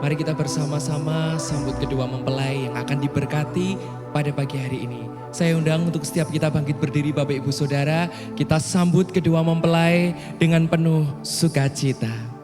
Mari kita bersama-sama sambut kedua mempelai yang akan diberkati pada pagi hari ini. Saya undang untuk setiap kita bangkit berdiri Bapak Ibu Saudara. Kita sambut kedua mempelai dengan penuh sukacita.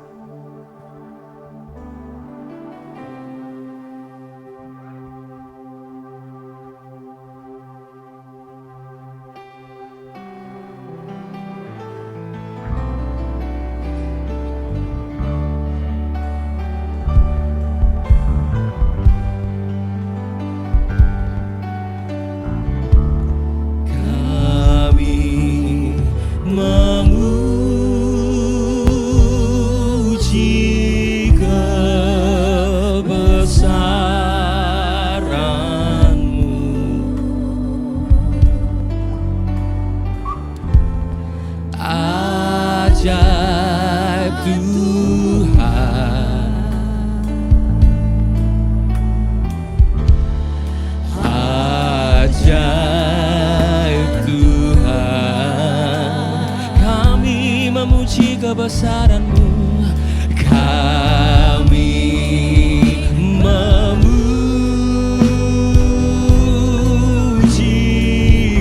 Kebesaran-Mu, kami memuji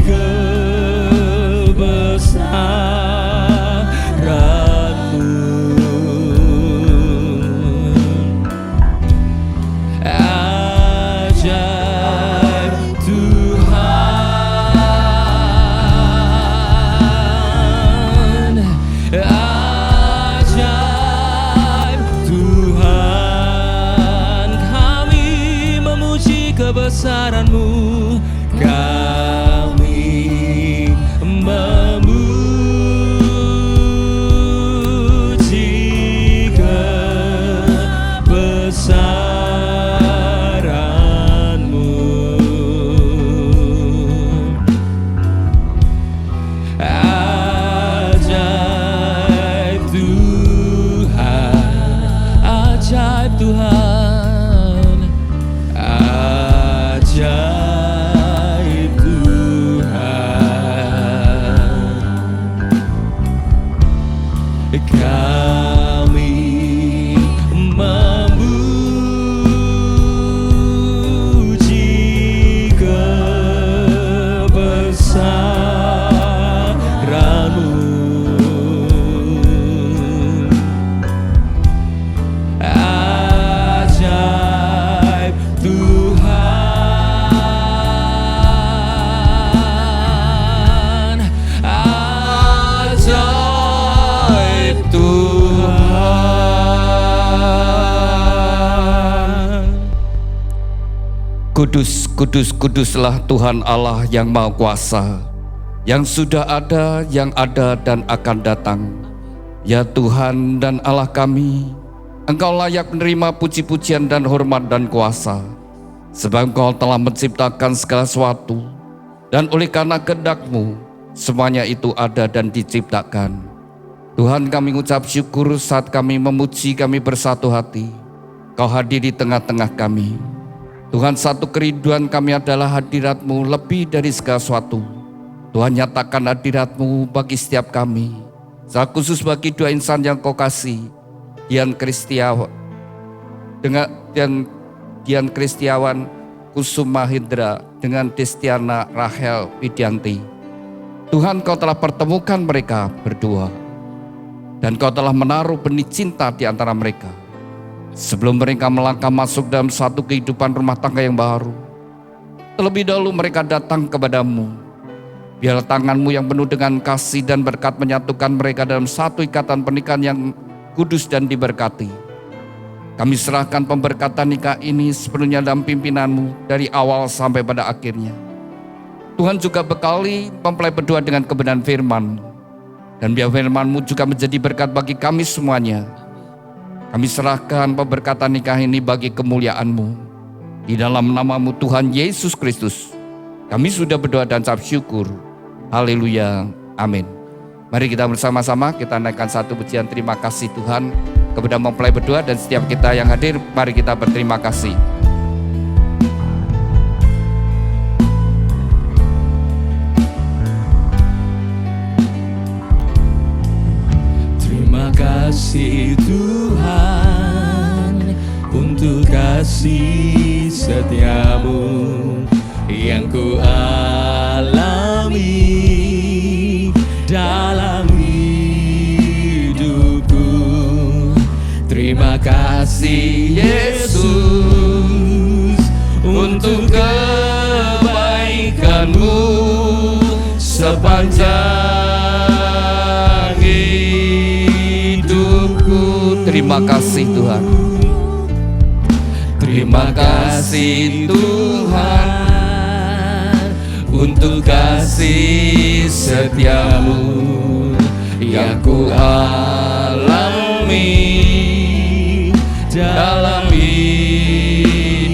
kebesaran-Mu. Ajaib Tuhan, kebesaran-Mu, kami memuji kebesaran-Mu. Ajaib Tuhan, ajaib Tuhan, ajaib Tuhan, kami memuji kebesaran-Mu. Ajaib Tuhan, ajaib Tuhan. Kudus, kudus, kuduslah Tuhan Allah yang Maha Kuasa, yang sudah ada, yang ada dan akan datang. Ya Tuhan dan Allah kami, Engkau layak menerima puji-pujian dan hormat dan kuasa, sebab Engkau telah menciptakan segala sesuatu, dan oleh karena kehendak-Mu, semuanya itu ada dan diciptakan. Tuhan, kami mengucap syukur saat kami memuji, kami bersatu hati. Kau hadir di tengah-tengah kami. Tuhan, satu kerinduan kami adalah hadirat-Mu lebih dari segala sesuatu. Tuhan, nyatakan hadirat-Mu bagi setiap kami, secara khusus bagi dua insan yang Kau kasih, Dian Kristiawan Kusuma Hindra dengan Destiana Rahel Widianti. Tuhan, Kau telah pertemukan mereka berdua, dan Kau telah menaruh benih cinta di antara mereka. Sebelum mereka melangkah masuk dalam satu kehidupan rumah tangga yang baru, terlebih dahulu mereka datang kepadamu. Biarlah tangan-Mu yang penuh dengan kasih dan berkat menyatukan mereka dalam satu ikatan pernikahan yang kudus dan diberkati. Kami serahkan pemberkatan nikah ini sepenuhnya dalam pimpinan-Mu dari awal sampai pada akhirnya. Tuhan, juga bekali mempelai berdua dengan kebenaran firman-Mu, dan biar firman-Mu juga menjadi berkat bagi kami semuanya. Kami serahkan pemberkatan nikah ini bagi kemuliaan-Mu. Di dalam nama-Mu Tuhan Yesus Kristus, kami sudah berdoa dan ucap syukur. Haleluya, amin. Mari kita bersama-sama kita naikkan satu pujian terima kasih Tuhan kepada mempelai berdua, dan setiap kita yang hadir, mari kita berterima kasih. Terima kasih Tuhan, untuk kasih setiamu yang ku alami dalam hidupku. Terima kasih Yesus untuk kebaikanmu sepanjang hidupku. Terima kasih Tuhan. Terima kasih Tuhan untuk kasih setiamu yang ku alami dalam hidupku.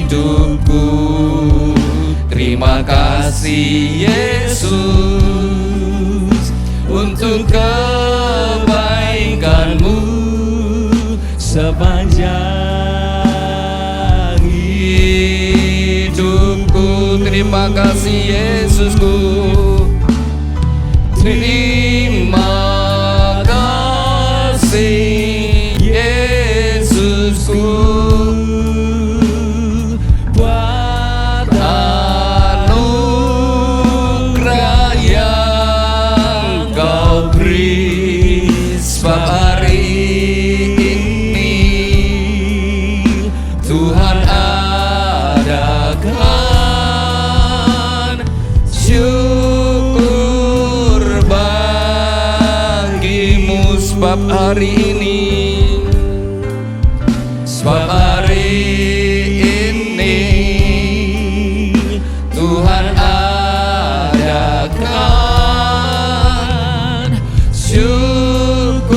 Terima kasih Yesus untuk kebaikanmu sepanjang hidupku. Terima kasih Yesusku. Terima kasih Yesusku buat anugerah yang kau beri. Sebab hari ini Tuhan adakan syukur bagimu. Sebab hari ini, Sebab hari ini Tuhan adakan syukur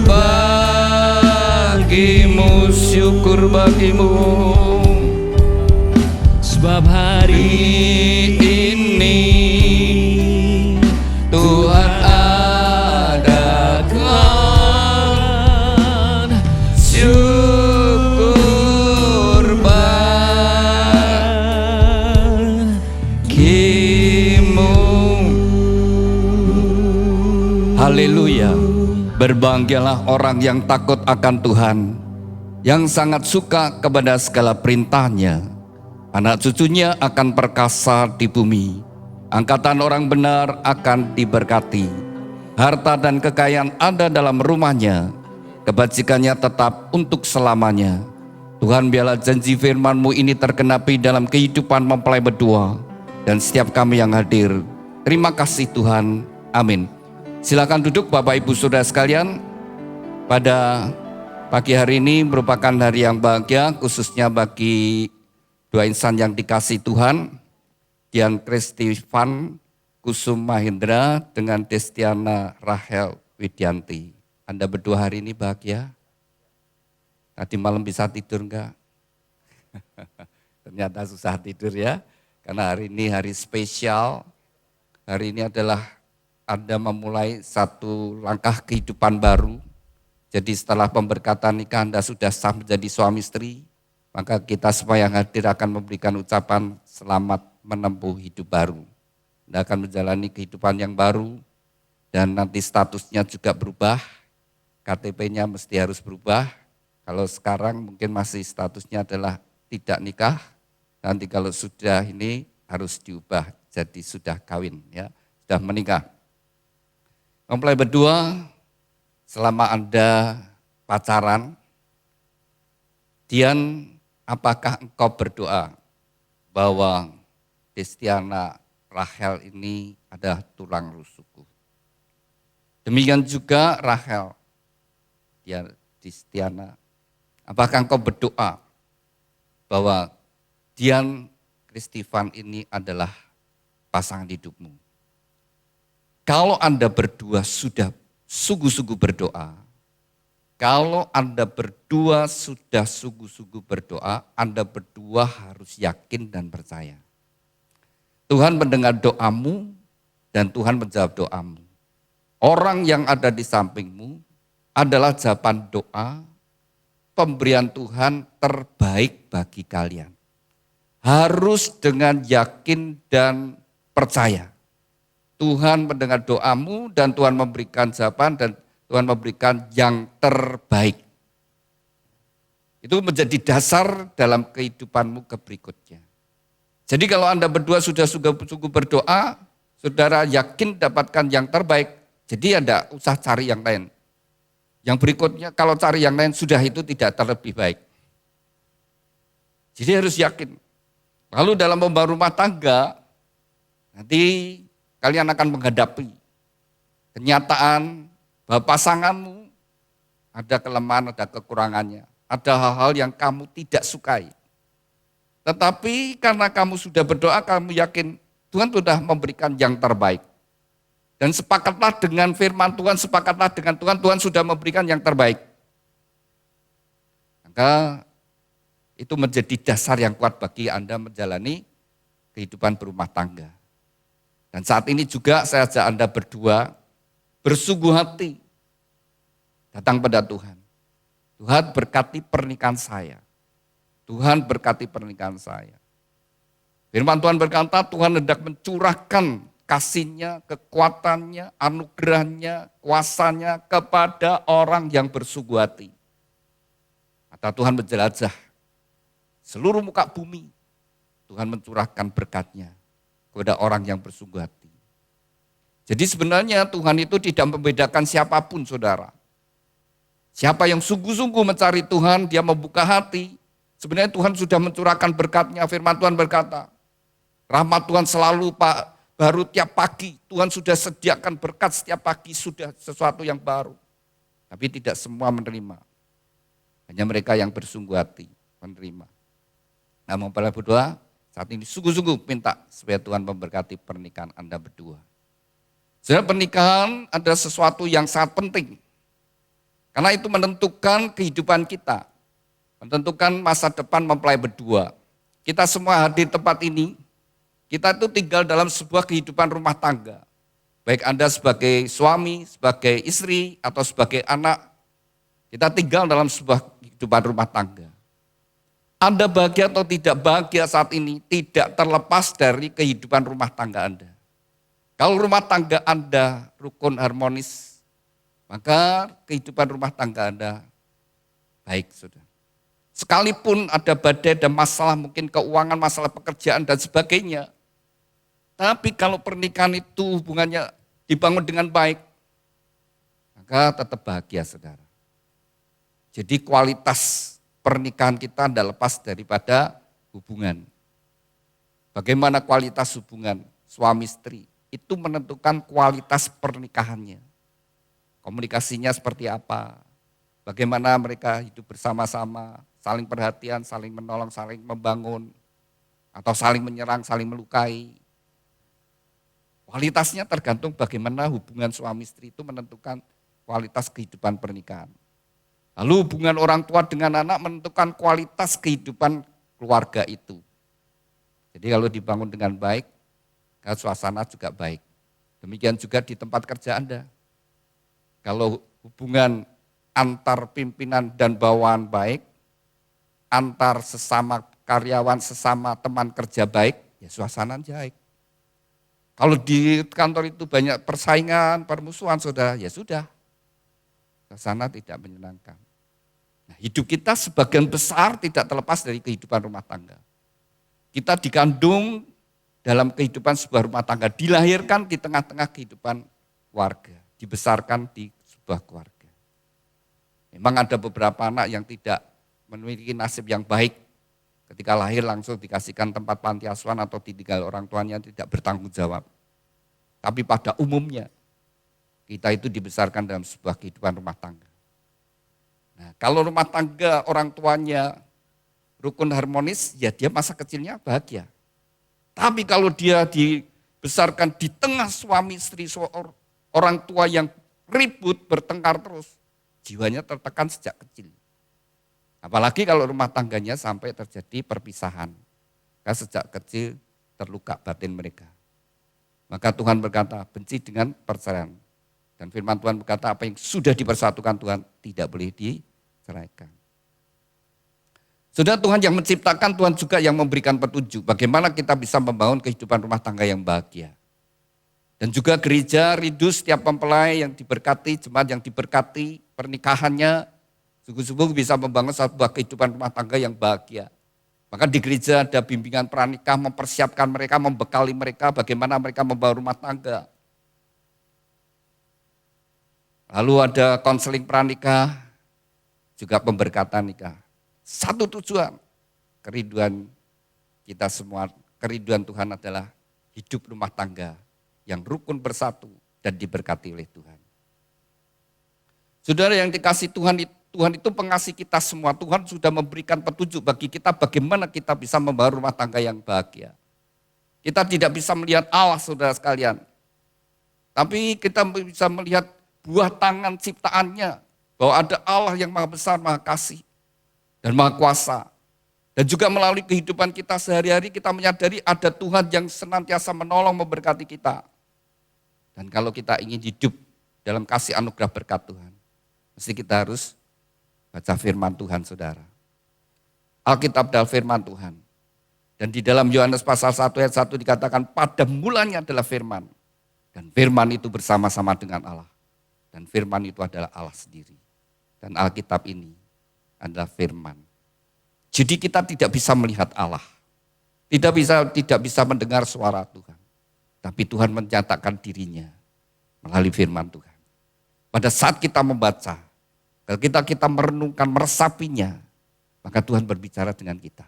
bagimu, syukur bagimu. sebab hari ini Tuhan adakan syukur bagimu. Haleluya. Berbahagialah orang yang takut akan Tuhan, yang sangat suka kepada segala perintahnya. Anak cucunya akan perkasa di bumi. Angkatan orang benar akan diberkati. Harta dan kekayaan ada dalam rumahnya. Kebajikannya tetap untuk selamanya. Tuhan, biarlah janji firman-Mu ini tergenapi dalam kehidupan mempelai berdua dan setiap kami yang hadir. Terima kasih Tuhan. Amin. Silakan duduk Bapak Ibu Saudara sekalian. Pada pagi hari ini merupakan hari yang bahagia, khususnya bagi dua insan yang dikasih Tuhan, Dian Kristifan Kusum Mahendra dengan Destiana Rahel Widianti. Anda berdua hari ini bahagia? Tadi malam bisa tidur enggak? Ternyata susah tidur ya, karena hari ini hari spesial. Hari ini adalah Anda memulai satu langkah kehidupan baru. Jadi setelah pemberkatan nikah Anda sudah sah menjadi suami istri, maka kita semua yang hadir akan memberikan ucapan selamat menempuh hidup baru. Anda akan menjalani kehidupan yang baru dan nanti statusnya juga berubah, KTP-nya mesti harus berubah. Kalau sekarang mungkin masih statusnya adalah tidak nikah, nanti kalau sudah ini harus diubah jadi sudah kawin, ya, sudah menikah. Mempelai berdua, selama Anda pacaran, Dian, apakah engkau berdoa bahwa Destiana Rahel ini adalah tulang rusukku? Demikian juga Rahel, Destiana, apakah engkau berdoa bahwa Dian Kristifan ini adalah pasangan hidupmu? Kalau Anda berdua sudah sungguh-sungguh berdoa, kalau Anda berdua sudah sungguh-sungguh berdoa, Anda berdua harus yakin dan percaya. Tuhan mendengar doamu dan Tuhan menjawab doamu. Orang yang ada di sampingmu adalah jawaban doa, pemberian Tuhan terbaik bagi kalian. Harus dengan yakin dan percaya. Tuhan mendengar doamu dan Tuhan memberikan jawaban dan Tuhan memberikan yang terbaik. Itu menjadi dasar dalam kehidupanmu berikutnya. Jadi kalau Anda berdua sudah sungguh berdoa, saudara yakin dapatkan yang terbaik, jadi Anda usah cari yang lain. Yang berikutnya kalau cari yang lain sudah itu tidak terlebih baik. Jadi harus yakin. Lalu dalam membangun rumah tangga, nanti kalian akan menghadapi kenyataan bahwa pasanganmu ada kelemahan, ada kekurangannya. Ada hal-hal yang kamu tidak sukai. Tetapi karena kamu sudah berdoa, kamu yakin Tuhan sudah memberikan yang terbaik. Dan sepakatlah dengan firman Tuhan, sepakatlah dengan Tuhan, Tuhan sudah memberikan yang terbaik. Maka itu menjadi dasar yang kuat bagi Anda menjalani kehidupan berumah tangga. Dan saat ini juga saya ajak Anda berdua bersungguh hati datang pada Tuhan. Tuhan berkati pernikahan saya. Tuhan berkati pernikahan saya. Firman Tuhan berkata Tuhan hendak mencurahkan kasih-Nya, kekuatannya, anugerahnya, kuasanya kepada orang yang bersungguh hati. Kata Tuhan menjelajah seluruh muka bumi. Tuhan mencurahkan berkat-Nya kepada orang yang bersungguh hati. Jadi sebenarnya Tuhan itu tidak membedakan siapapun saudara. Siapa yang sungguh-sungguh mencari Tuhan, dia membuka hati. Sebenarnya Tuhan sudah mencurahkan berkat-Nya. Firman Tuhan berkata, rahmat Tuhan selalu baru tiap pagi. Tuhan sudah sediakan berkat setiap pagi, sudah sesuatu yang baru. Tapi tidak semua menerima. Hanya mereka yang bersungguh hati menerima. Nah, mempelai berdua, saat ini sungguh-sungguh minta supaya Tuhan memberkati pernikahan Anda berdua. Sebenarnya pernikahan adalah sesuatu yang sangat penting. Karena itu menentukan kehidupan kita, menentukan masa depan mempelai berdua. Kita semua hadir tempat ini, kita itu tinggal dalam sebuah kehidupan rumah tangga. Baik Anda sebagai suami, sebagai istri, atau sebagai anak, kita tinggal dalam sebuah kehidupan rumah tangga. Anda bahagia atau tidak bahagia saat ini tidak terlepas dari kehidupan rumah tangga Anda. Kalau rumah tangga Anda rukun harmonis, maka kehidupan rumah tangga Anda baik, saudara. Sekalipun ada badai dan masalah mungkin keuangan, masalah pekerjaan dan sebagainya. Tapi kalau pernikahan itu hubungannya dibangun dengan baik, maka tetap bahagia, saudara. Jadi kualitas pernikahan kita tidak lepas daripada hubungan. Bagaimana kualitas hubungan suami istri, itu menentukan kualitas pernikahannya. Komunikasinya seperti apa, bagaimana mereka hidup bersama-sama, saling perhatian, saling menolong, saling membangun, atau saling menyerang, saling melukai. Kualitasnya tergantung bagaimana hubungan suami istri itu menentukan kualitas kehidupan pernikahan. Lalu hubungan orang tua dengan anak menentukan kualitas kehidupan keluarga itu. Jadi kalau dibangun dengan baik, suasana juga baik. Demikian juga di tempat kerja Anda. Kalau hubungan antar pimpinan dan bawahan baik, antar sesama karyawan, sesama teman kerja baik, ya suasana baik. Kalau di kantor itu banyak persaingan, permusuhan, saudara, ya sudah. Suasana tidak menyenangkan. Nah, hidup kita sebagian besar tidak terlepas dari kehidupan rumah tangga. Kita dikandung dalam kehidupan sebuah rumah tangga, dilahirkan di tengah-tengah kehidupan keluarga, dibesarkan di sebuah keluarga. Memang ada beberapa anak yang tidak memiliki nasib yang baik. Ketika lahir langsung dikasihkan tempat panti asuhan atau ditinggal orang tuanya, tidak bertanggung jawab. Tapi pada umumnya kita itu dibesarkan dalam sebuah kehidupan rumah tangga. Nah, kalau rumah tangga orang tuanya rukun harmonis, ya dia masa kecilnya bahagia. Tapi kalau dia dibesarkan di tengah suami istri, orang tua yang ribut, bertengkar terus, jiwanya tertekan sejak kecil. Apalagi kalau rumah tangganya sampai terjadi perpisahan. Karena sejak kecil terluka batin mereka. Maka Tuhan berkata, benci dengan perceraian. Dan firman Tuhan berkata, apa yang sudah dipersatukan Tuhan tidak boleh diceraikan. Saudara, Tuhan yang menciptakan, Tuhan juga yang memberikan petunjuk. Bagaimana kita bisa membangun kehidupan rumah tangga yang bahagia. Dan juga gereja rindu setiap mempelai yang diberkati, jemaat yang diberkati, pernikahannya Sungguh-sungguh bisa membangun sebuah kehidupan rumah tangga yang bahagia. Maka di gereja ada bimbingan pranikah, mempersiapkan mereka, membekali mereka bagaimana mereka membangun rumah tangga. Lalu ada konseling pranikah, juga pemberkatan nikah. Satu tujuan, kerinduan kita semua, kerinduan Tuhan adalah hidup rumah tangga yang rukun bersatu dan diberkati oleh Tuhan. Saudara yang dikasih Tuhan itu pengasih kita semua. Tuhan sudah memberikan petunjuk bagi kita bagaimana kita bisa membangun rumah tangga yang bahagia. Kita tidak bisa melihat Allah, saudara sekalian. Tapi kita bisa melihat buah tangan ciptaannya. Bahwa ada Allah yang maha besar, maha kasih, dan maha kuasa. Dan juga melalui kehidupan kita sehari-hari kita menyadari ada Tuhan yang senantiasa menolong memberkati kita. Dan kalau kita ingin hidup dalam kasih anugerah berkat Tuhan, mesti kita harus baca firman Tuhan, saudara. Alkitab adalah firman Tuhan. Dan di dalam Yohanes pasal 1 ayat 1 dikatakan pada mulanya adalah firman. Dan firman itu bersama-sama dengan Allah. Dan firman itu adalah Allah sendiri. Dan Alkitab ini adalah firman. Jadi kita tidak bisa melihat Allah. Tidak bisa mendengar suara Tuhan. Tapi Tuhan menyatakan dirinya melalui firman Tuhan. Pada saat kita membaca, kalau kita merenungkan, meresapinya, maka Tuhan berbicara dengan kita.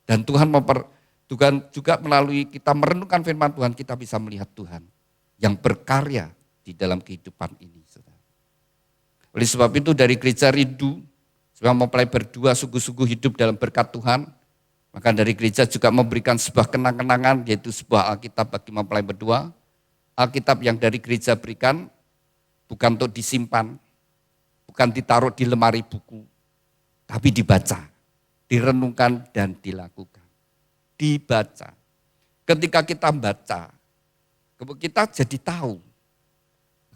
Dan Tuhan juga melalui kita merenungkan firman Tuhan, kita bisa melihat Tuhan yang berkarya di dalam kehidupan ini. Saudara. Oleh sebab itu dari gereja rindu, supaya mempelai berdua sungguh-sungguh hidup dalam berkat Tuhan, maka dari gereja juga memberikan sebuah kenang-kenangan, yaitu sebuah Alkitab bagi mempelai berdua. Alkitab yang dari gereja berikan bukan untuk disimpan, bukan ditaruh di lemari buku, tapi dibaca, direnungkan dan dilakukan. Dibaca. Ketika kita baca, kita jadi tahu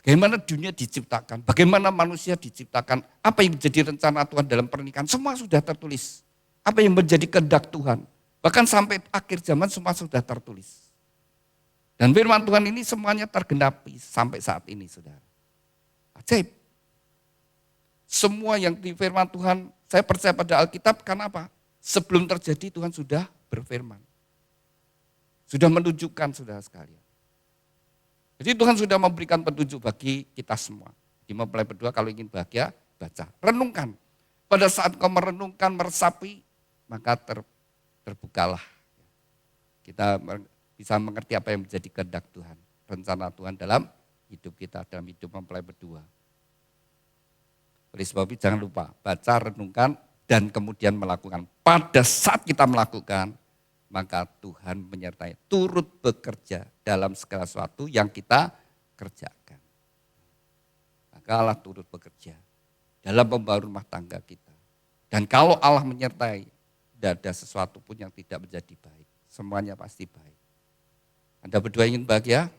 bagaimana dunia diciptakan, bagaimana manusia diciptakan, apa yang menjadi rencana Tuhan dalam pernikahan, semua sudah tertulis. Apa yang menjadi kehendak Tuhan, bahkan sampai akhir zaman semua sudah tertulis. Dan firman Tuhan ini semuanya tergenapi sampai saat ini, saudara. Ajaib. Semua yang di firman Tuhan, saya percaya pada Alkitab, karena apa? Sebelum terjadi Tuhan sudah berfirman. Sudah menunjukkan, saudara sekalian. Jadi Tuhan sudah memberikan petunjuk bagi kita semua. Di mempelai berdua kalau ingin bahagia, baca. Renungkan. Pada saat kau merenungkan, meresapi, maka terbukalah. Kita bisa mengerti apa yang menjadi kehendak Tuhan. Rencana Tuhan dalam hidup kita, dalam hidup mempelai berdua. Oleh sebab itu jangan lupa, baca, renungkan, dan kemudian melakukan. Pada saat kita melakukan, maka Tuhan menyertai, turut bekerja dalam segala sesuatu yang kita kerjakan. Maka Allah turut bekerja dalam membangun rumah tangga kita. Dan kalau Allah menyertai, tidak ada sesuatu pun yang tidak menjadi baik. Semuanya pasti baik. Anda berdua ingin bahagia?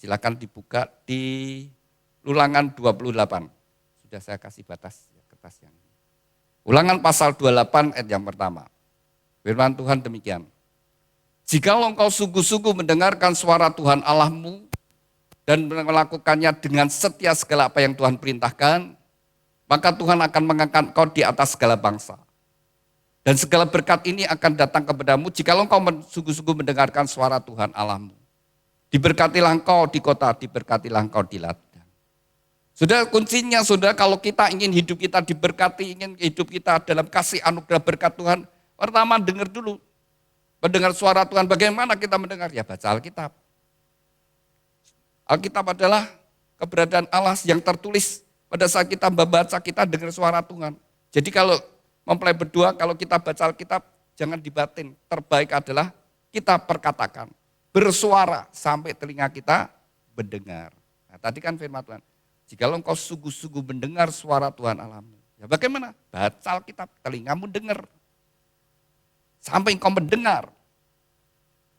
Silakan dibuka di Ulangan 28. Sudah saya kasih batas kertas yang ini. Ulangan pasal 28 ayat yang pertama. Firman Tuhan demikian. Jikalau engkau sungguh-sungguh mendengarkan suara Tuhan Allahmu dan melakukannya dengan setia segala apa yang Tuhan perintahkan, maka Tuhan akan mengangkat engkau di atas segala bangsa. Dan segala berkat ini akan datang kepadamu jikalau engkau sungguh-sungguh mendengarkan suara Tuhan Allahmu. Diberkatilah engkau di kota, diberkatilah engkau di ladang. Saudara, kuncinya saudara, kalau kita ingin hidup kita diberkati, ingin hidup kita dalam kasih anugerah berkat Tuhan, pertama dengar dulu. Mendengar suara Tuhan, bagaimana kita mendengar? Ya baca Alkitab. Alkitab adalah keberadaan Allah yang tertulis pada saat kita membaca, kita dengar suara Tuhan. Jadi kalau mempelai berdua, kalau kita baca Alkitab, jangan dibatin. Terbaik adalah kita perkatakan, bersuara sampai telinga kita mendengar. Nah, tadi kan firman Tuhan. Jikalau engkau sungguh-sungguh mendengar suara Tuhan Allahmu. Ya bagaimana? Baca Alkitab, telingamu dengar. Sampai engkau mendengar.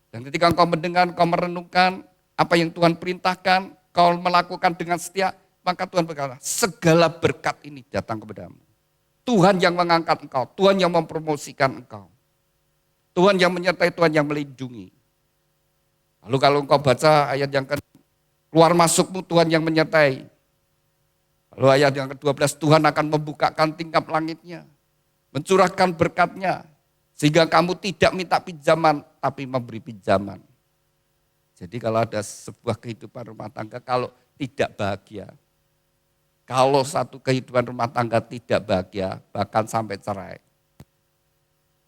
Dan ketika engkau mendengar, engkau merenungkan apa yang Tuhan perintahkan, kau melakukan dengan setia, maka Tuhan berkata, segala berkat ini datang kepadamu. Tuhan yang mengangkat engkau, Tuhan yang mempromosikan engkau. Tuhan yang menyertai, Tuhan yang melindungi. Lalu kalau engkau baca ayat yang keluar masukmu, Tuhan yang menyertai. Lalu ayat yang ke-12, Tuhan akan membukakan tingkap langitnya, mencurahkan berkatnya, sehingga kamu tidak minta pinjaman, tapi memberi pinjaman. Jadi kalau ada sebuah kehidupan rumah tangga, kalau tidak bahagia, kalau satu kehidupan rumah tangga tidak bahagia, bahkan sampai cerai,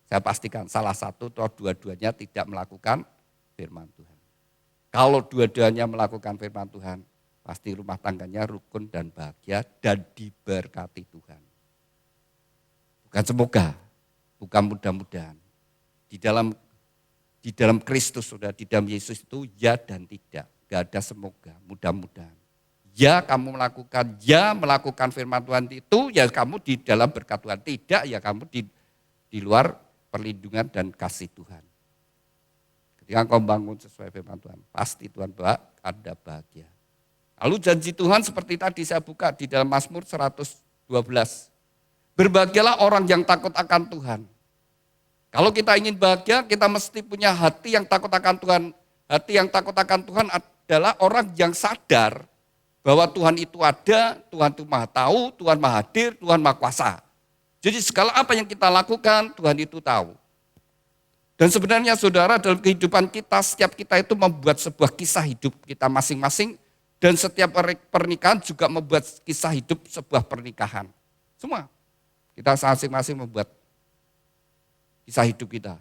saya pastikan salah satu atau dua-duanya tidak melakukan firman Tuhan. Kalau dua-duanya melakukan firman Tuhan, pasti rumah tangganya rukun dan bahagia dan diberkati Tuhan. Bukan semoga, bukan mudah-mudahan. Di dalam Kristus, sudah di dalam Yesus itu ya dan tidak. Gak ada semoga, mudah-mudahan. Ya kamu melakukan, ya melakukan firman Tuhan itu, ya kamu di dalam berkat Tuhan. Tidak, ya kamu di luar perlindungan dan kasih Tuhan. Ketika kau bangun sesuai firman Tuhan, pasti Tuhan ada bahagia. Lalu janji Tuhan seperti tadi saya buka di dalam Mazmur 112. Berbahagialah orang yang takut akan Tuhan. Kalau kita ingin bahagia, kita mesti punya hati yang takut akan Tuhan. Hati yang takut akan Tuhan adalah orang yang sadar bahwa Tuhan itu ada, Tuhan itu maha tahu, Tuhan maha hadir, Tuhan maha kuasa. Jadi segala apa yang kita lakukan, Tuhan itu tahu. Dan sebenarnya saudara, dalam kehidupan kita, setiap kita itu membuat sebuah kisah hidup kita masing-masing. Dan setiap pernikahan juga membuat kisah hidup sebuah pernikahan. Semua. Kita masing-masing membuat kisah hidup kita.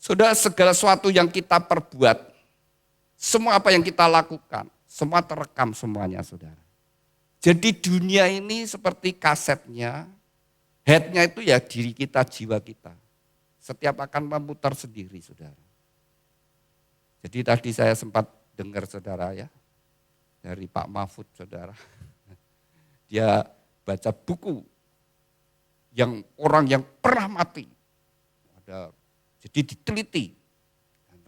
Saudara, segala sesuatu yang kita perbuat, semua apa yang kita lakukan, semua terekam semuanya, saudara. Jadi dunia ini seperti kasetnya, headnya itu ya diri kita, jiwa kita. Setiap akan memutar sendiri, saudara. Jadi tadi saya sempat dengar, saudara ya, dari Pak Mahfud, saudara. Dia baca buku yang orang yang pernah mati. Jadi diteliti.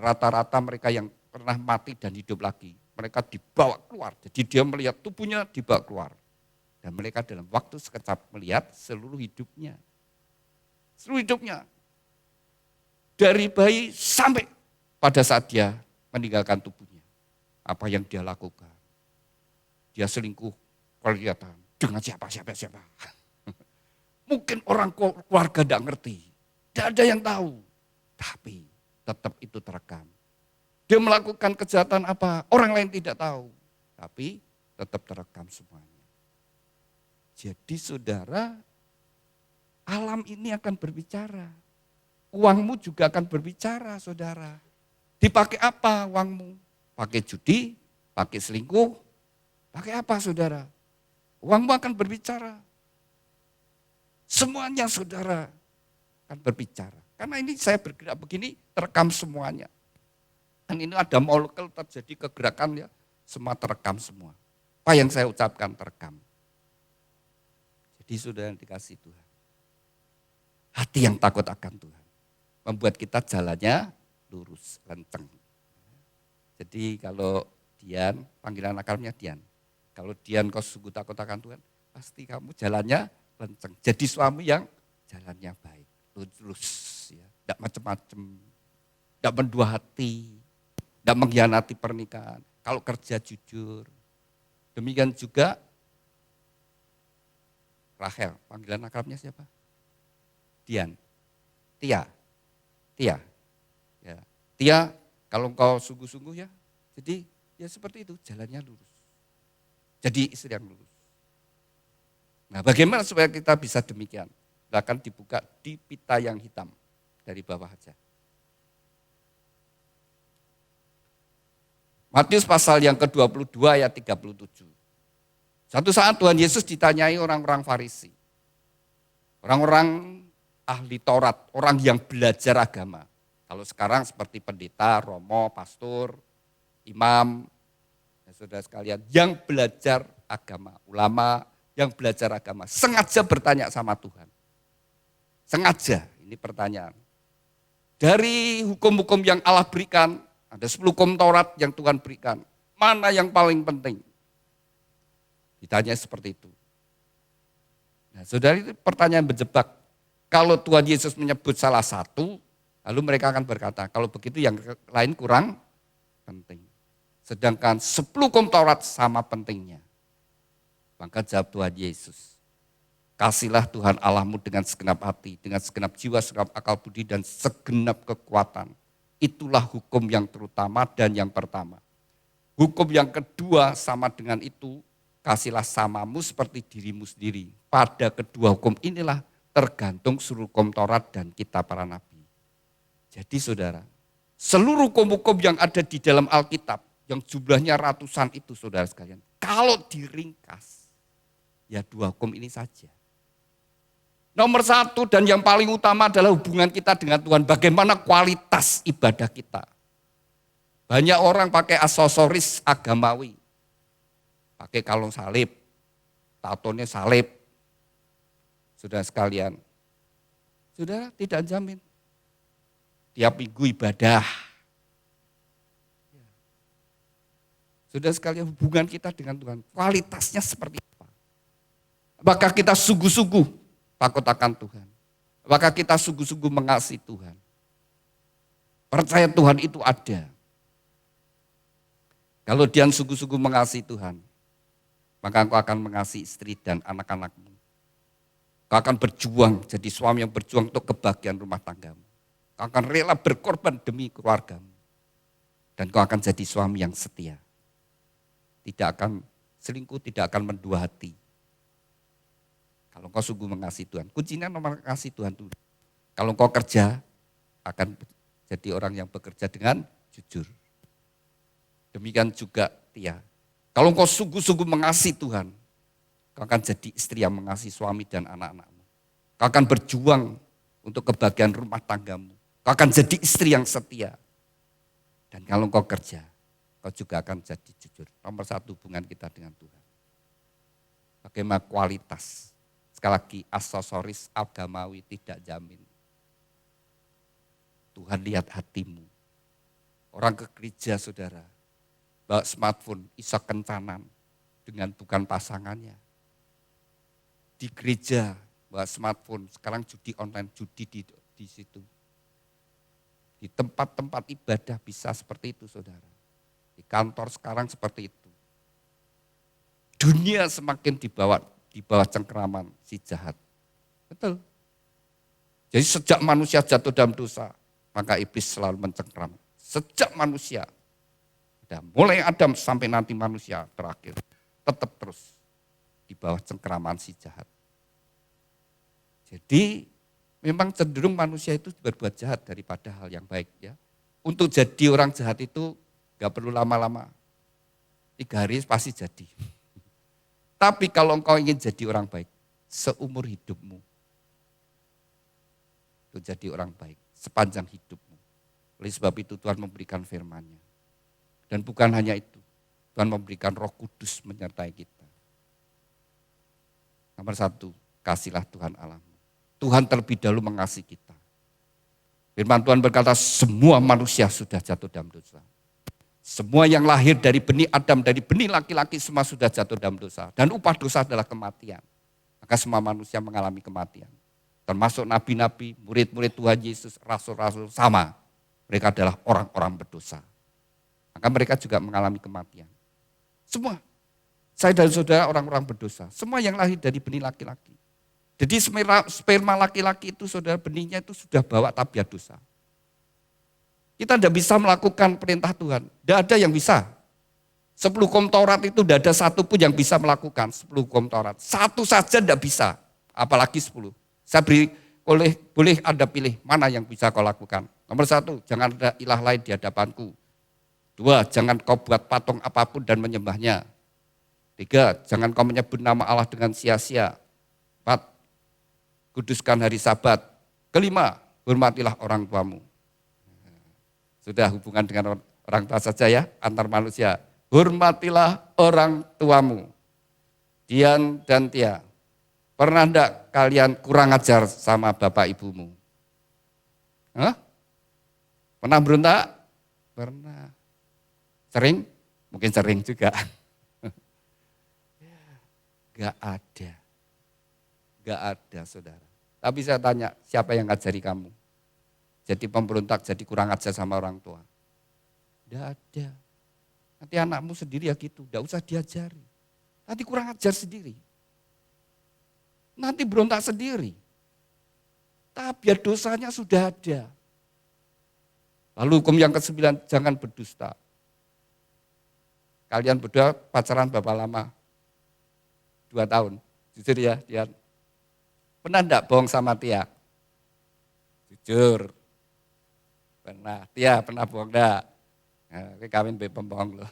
Rata-rata mereka yang pernah mati dan hidup lagi, mereka dibawa keluar. Jadi dia melihat tubuhnya dibawa keluar. Dan mereka dalam waktu sekejap melihat seluruh hidupnya. Seluruh hidupnya. Dari bayi sampai pada saat dia meninggalkan tubuhnya. Apa yang dia lakukan. Dia selingkuh kelihatan dengan siapa. Mungkin orang keluarga tidak ngerti. Tidak ada yang tahu. Tapi tetap itu terekam. Dia melakukan kejahatan apa, orang lain tidak tahu. Tapi tetap terekam semuanya. Jadi saudara, alam ini akan berbicara. Uangmu juga akan berbicara, saudara. Dipakai apa uangmu? Pakai judi, pakai selingkuh, pakai apa, saudara? Uangmu akan berbicara. Semuanya, saudara, akan berbicara. Karena ini saya bergerak begini, terekam semuanya. Dan ini ada molekul terjadi kegerakan ya, semua terekam semua. Apa yang saya ucapkan terekam. Jadi saudara yang dikasih Tuhan. Hati yang takut akan Tuhan. Membuat kita jalannya lurus, lenceng. Jadi kalau Dian, panggilan akalnya Dian. Kalau Dian kau sungguh takut akan Tuhan, pasti kamu jalannya lenceng. Jadi suami yang jalannya baik, lurus, ya, tidak macam-macam, tidak mendua hati, tidak mengkhianati pernikahan. Kalau kerja jujur, demikian juga Rahel, panggilan akrabnya siapa? Dian, Tia. Ya. Tia, kalau engkau sungguh-sungguh ya, jadi ya seperti itu, jalannya lurus. Jadi istri yang lurus. Nah, bagaimana supaya kita bisa demikian? Akan dibuka di pita yang hitam dari bawah aja. Matius pasal yang ke-22 ayat 37. Satu saat Tuhan Yesus ditanyai orang-orang Farisi. Orang-orang ahli Taurat, orang yang belajar agama. Kalau sekarang seperti pendeta, romo, pastor, imam, ya saudara sekalian, yang belajar agama, ulama yang belajar agama, sengaja bertanya sama Tuhan. Sengaja, ini pertanyaan. Dari hukum-hukum yang Allah berikan, ada 10 hukum Taurat yang Tuhan berikan, mana yang paling penting? Ditanya seperti itu. Nah, saudara, itu pertanyaan berjebak. Kalau Tuhan Yesus menyebut salah satu, lalu mereka akan berkata, kalau begitu yang lain kurang penting. Sedangkan 10 hukum Taurat sama pentingnya. Maka jawab Tuhan Yesus, kasihlah Tuhan Allahmu dengan segenap hati, dengan segenap jiwa, segenap akal budi, dan segenap kekuatan. Itulah hukum yang terutama dan yang pertama. Hukum yang kedua sama dengan itu, kasihlah samamu seperti dirimu sendiri. Pada kedua hukum inilah tergantung seluruh hukum Taurat dan kitab para nabi. Jadi saudara, seluruh hukum-hukum yang ada di dalam Alkitab, yang jumlahnya ratusan itu saudara sekalian, kalau diringkas, ya dua hukum ini saja. Nomor satu dan yang paling utama adalah hubungan kita dengan Tuhan. Bagaimana kualitas ibadah kita. Banyak orang pakai aksesoris agamawi. Pakai kalung salib, tatonya salib. Saudara sekalian, saudara tidak jamin. Tiap minggu ibadah. Saudara sekalian, hubungan kita dengan Tuhan, kualitasnya seperti apa? Apakah kita sungguh-sungguh takut akan Tuhan? Apakah kita sungguh-sungguh mengasihi Tuhan? Percaya Tuhan itu ada. Kalau dia sungguh-sungguh mengasihi Tuhan, maka engkau akan mengasihi istri dan anak-anakmu. Engkau akan berjuang jadi suami yang berjuang untuk kebahagiaan rumah tanggamu. Engkau akan rela berkorban demi keluargamu. Dan engkau akan jadi suami yang setia. Tidak akan selingkuh, tidak akan mendua hati. Kalau engkau sungguh mengasihi Tuhan. Kuncinya nomor kasih Tuhan dulu. Kalau engkau kerja, akan jadi orang yang bekerja dengan jujur. Demikian juga Tia. Kalau engkau sungguh-sungguh mengasihi Tuhan, kau akan jadi istri yang mengasihi suami dan anak-anakmu. Kau akan berjuang untuk kebahagiaan rumah tanggamu. Kau akan jadi istri yang setia. Dan kalau engkau kerja, kau juga akan jadi jujur. Nomor satu hubungan kita dengan Tuhan. Bagaimana kualitas. Sekali lagi aksesoris agamawi tidak jamin. Tuhan lihat hatimu. Orang ke gereja saudara, bawa smartphone, isak kencanan dengan bukan pasangannya. Di gereja bawa smartphone, sekarang judi online, judi di situ. Di tempat-tempat ibadah bisa seperti itu saudara. Di kantor sekarang seperti itu. Dunia semakin di bawah cengkeraman si jahat. Betul. Jadi sejak manusia jatuh dalam dosa, maka iblis selalu mencengkeram. Sejak manusia, mulai Adam sampai nanti manusia terakhir, tetap terus di bawah cengkeraman si jahat. Jadi memang cenderung manusia itu berbuat jahat daripada hal yang baik. Ya. Untuk jadi orang jahat itu gak perlu lama-lama, 3 hari pasti jadi. Tapi kalau engkau ingin jadi orang baik, seumur hidupmu, itu jadi orang baik, sepanjang hidupmu. Oleh sebab itu Tuhan memberikan firman-Nya. Dan bukan hanya itu, Tuhan memberikan Roh Kudus menyertai kita. Nomor 1, kasihlah Tuhan Allahmu. Tuhan terlebih dahulu mengasihi kita. Firman Tuhan berkata, semua manusia sudah jatuh dalam dosa. Semua yang lahir dari benih Adam, dari benih laki-laki semua sudah jatuh dalam dosa. Dan upah dosa adalah kematian. Maka semua manusia mengalami kematian. Termasuk nabi-nabi, murid-murid Tuhan Yesus, rasul-rasul sama. Mereka adalah orang-orang berdosa. Maka mereka juga mengalami kematian. Semua. Saya dan saudara orang-orang berdosa. Semua yang lahir dari benih laki-laki. Jadi sperma laki-laki itu saudara benihnya itu sudah bawa tabiat dosa. Kita tidak bisa melakukan perintah Tuhan. Tidak ada yang bisa. 10 hukum Taurat itu tidak ada satu pun yang bisa melakukan 10 hukum Taurat. Satu saja tidak bisa. Apalagi 10. Saya beri, boleh Anda pilih mana yang bisa kau lakukan. Nomor 1, jangan ada ilah lain di hadapanku. 2, jangan kau buat patung apapun dan menyembahnya. 3, jangan kau menyebut nama Allah dengan sia-sia. 4, kuduskan hari Sabat. 5, hormatilah orang tuamu. Sudah hubungan dengan orang tua saja ya, antar manusia. Hormatilah orang tuamu. Dian dan Tia, pernah enggak kalian kurang ajar sama bapak ibumu? Hah? Pernah berontak? Pernah. Sering? Mungkin sering juga. Gak ada. Gak ada saudara. Tapi saya tanya, siapa yang ngajari kamu? Jadi pemberontak, jadi kurang ajar sama orang tua. Tidak ada. Nanti anakmu sendiri ya gitu, tidak usah diajari. Nanti kurang ajar sendiri. Nanti berontak sendiri. Tapi dosanya sudah ada. Lalu hukum yang ke-9, jangan berdusta. Kalian berdua pacaran berapa lama? 2 tahun. Jujur ya, Dian. Pernah enggak bohong sama Tia? Jujur. Pernah. Tia, pernah bohong enggak? Nah, kawin be pembohong loh.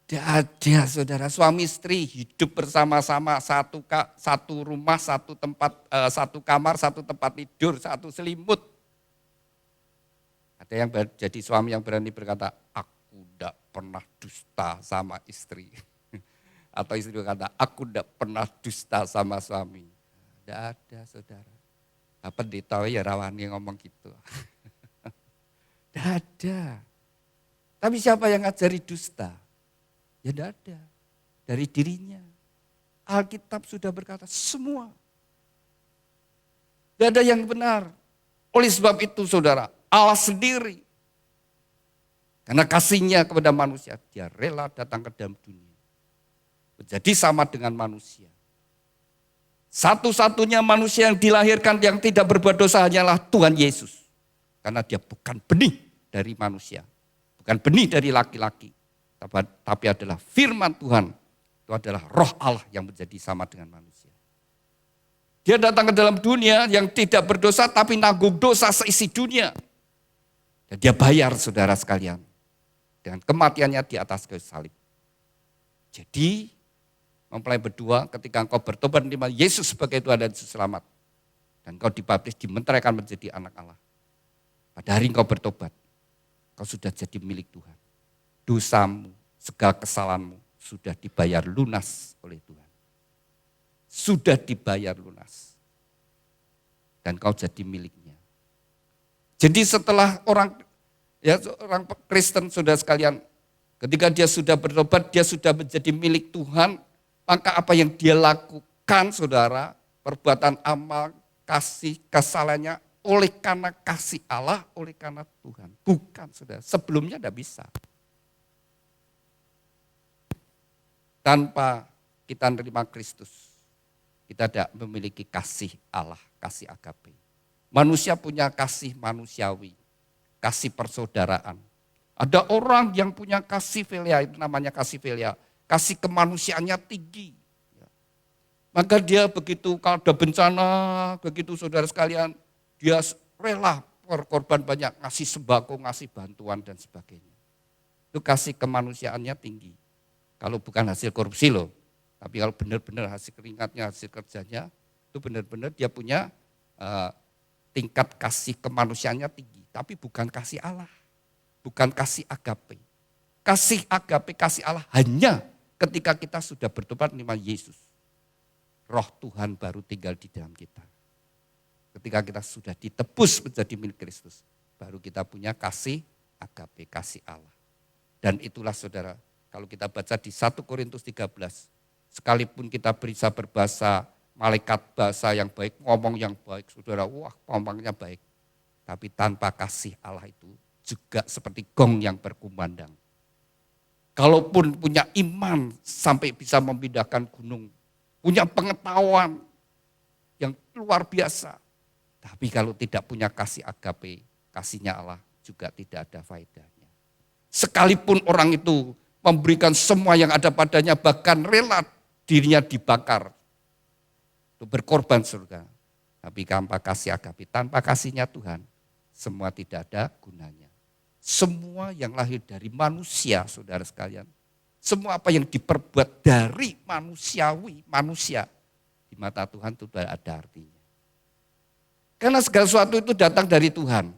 Tidak ada saudara, suami istri hidup bersama-sama satu rumah, satu tempat, satu kamar, satu tempat tidur, satu selimut. Ada yang jadi suami yang berani berkata, aku tidak pernah dusta sama istri. Atau istri berkata, aku tidak pernah dusta sama suami. Tidak ada saudara. Apa ditahu ya rawani ngomong gitu. Tidak ada. Tapi siapa yang ngajari dusta? Ya tidak ada. Dari dirinya. Alkitab sudah berkata semua. Tidak ada yang benar. Oleh sebab itu saudara, Allah sendiri. Karena kasihnya kepada manusia, dia rela datang ke dalam dunia. Menjadi sama dengan manusia. Satu-satunya manusia yang dilahirkan yang tidak berbuat dosa hanyalah Tuhan Yesus. Karena dia bukan benih dari manusia, bukan benih dari laki-laki, tapi adalah firman Tuhan. Itu adalah roh Allah yang menjadi sama dengan manusia. Dia datang ke dalam dunia yang tidak berdosa tapi nanggung dosa seisi dunia. Dan dia bayar saudara sekalian dengan kematiannya di atas kayu salib. Jadi mempelai berdua ketika engkau bertobat menerima Yesus sebagai Tuhan dan Juru Selamat. Dan engkau dibaptis, dimenteraikan menjadi anak Allah. Pada hari engkau bertobat, kau sudah jadi milik Tuhan. Dosamu, segala kesalahanmu sudah dibayar lunas oleh Tuhan. Sudah dibayar lunas. Dan kau jadi miliknya. Jadi setelah orang Kristen saudara sekalian, ketika dia sudah bertobat, dia sudah menjadi milik Tuhan, maka apa yang dia lakukan saudara, perbuatan amal, kasih, kesalahannya, oleh karena kasih Allah, oleh karena Tuhan. Bukan saudara, sebelumnya tidak bisa. Tanpa kita menerima Kristus, kita tidak memiliki kasih Allah, kasih agape. Manusia punya kasih manusiawi, kasih persaudaraan. Ada orang yang punya kasih filia, itu namanya kasih filia. Kasih kemanusiaannya tinggi. Maka dia begitu kalau ada bencana, begitu saudara sekalian, dia rela berkorban banyak, ngasih sembako, ngasih bantuan dan sebagainya. Itu kasih kemanusiaannya tinggi. Kalau bukan hasil korupsi loh, tapi kalau benar-benar hasil keringatnya, hasil kerjanya, itu benar-benar dia punya tingkat kasih kemanusiaannya tinggi. Tapi bukan kasih Allah, bukan kasih agape. Kasih agape, kasih Allah hanya ketika kita sudah bertobat menerima Yesus. Roh Tuhan baru tinggal di dalam kita. Ketika kita sudah ditebus menjadi milik Kristus, baru kita punya kasih agape, kasih Allah. Dan itulah saudara, kalau kita baca di 1 Korintus 13, sekalipun kita bisa berbahasa malaikat bahasa yang baik, ngomong yang baik, saudara, wah ngomongnya baik. Tapi tanpa kasih Allah itu juga seperti gong yang berkumandang. Kalaupun punya iman sampai bisa memindahkan gunung, punya pengetahuan yang luar biasa, tapi kalau tidak punya kasih agape, kasihnya Allah juga tidak ada faedahnya. Sekalipun orang itu memberikan semua yang ada padanya, bahkan rela dirinya dibakar, untuk berkorban surga. Tapi tanpa kasih agape, tanpa kasihnya Tuhan, semua tidak ada gunanya. Semua yang lahir dari manusia, saudara sekalian, semua apa yang diperbuat dari manusiawi, manusia, di mata Tuhan itu tidak ada artinya. Karena segala sesuatu itu datang dari Tuhan.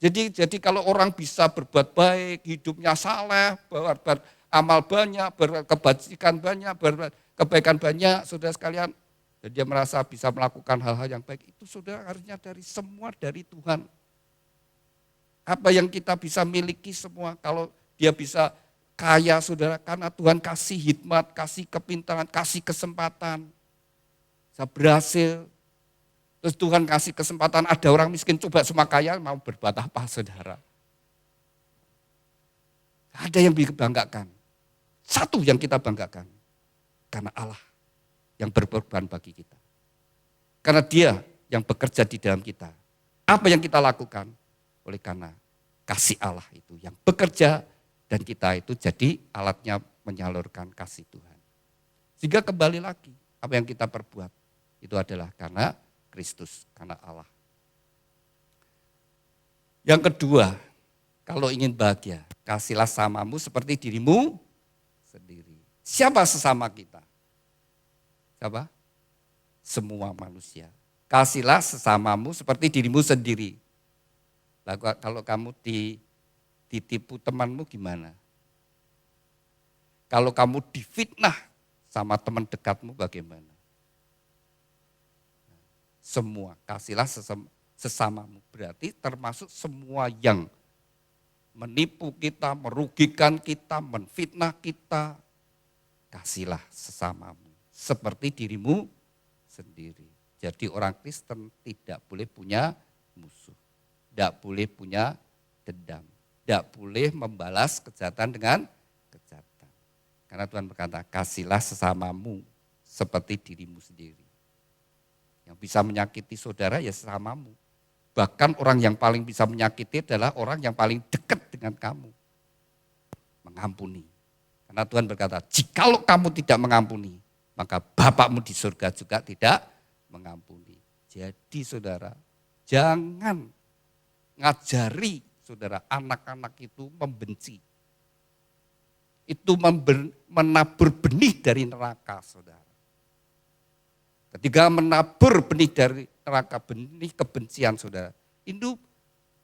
Jadi kalau orang bisa berbuat baik, hidupnya saleh, beramal banyak, berkebajikan banyak, berkebaikan banyak, saudara sekalian, dan dia merasa bisa melakukan hal-hal yang baik, itu saudara harusnya dari semua dari Tuhan. Apa yang kita bisa miliki semua, kalau dia bisa kaya saudara, karena Tuhan kasih hikmat, kasih kepintaran, kasih kesempatan. Saya berhasil, terus Tuhan kasih kesempatan, ada orang miskin coba semua kaya, mau berbuat apa saudara? Ada yang dibanggakan, satu yang kita banggakan, karena Allah yang berkorban bagi kita. Karena Dia yang bekerja di dalam kita. Apa yang kita lakukan? Oleh karena kasih Allah itu yang bekerja dan kita itu jadi alatnya menyalurkan kasih Tuhan. Sehingga kembali lagi, apa yang kita perbuat itu adalah karena Kristus, karena Allah. Yang kedua, kalau ingin bahagia, kasihlah samamu seperti dirimu sendiri. Siapa sesama kita? Siapa? Semua manusia. Kasihlah sesamamu seperti dirimu sendiri. Lalu kalau kamu ditipu temanmu gimana? Kalau kamu difitnah sama teman dekatmu bagaimana? Semua, kasihlah sesamamu. Berarti termasuk semua yang menipu kita, merugikan kita, menfitnah kita. Kasihlah sesamamu seperti dirimu sendiri. Jadi orang Kristen tidak boleh punya musuh. Tidak boleh punya dendam. Tidak boleh membalas kejahatan dengan kejahatan. Karena Tuhan berkata, kasihlah sesamamu seperti dirimu sendiri. Yang bisa menyakiti saudara ya sesamamu. Bahkan orang yang paling bisa menyakiti adalah orang yang paling dekat dengan kamu. Mengampuni. Karena Tuhan berkata, jikalau kamu tidak mengampuni, maka Bapakmu di surga juga tidak mengampuni. Jadi saudara, jangan ngajari saudara anak-anak itu membenci. Itu menabur benih dari neraka saudara. Ketika menabur benih dari neraka, benih kebencian saudara, itu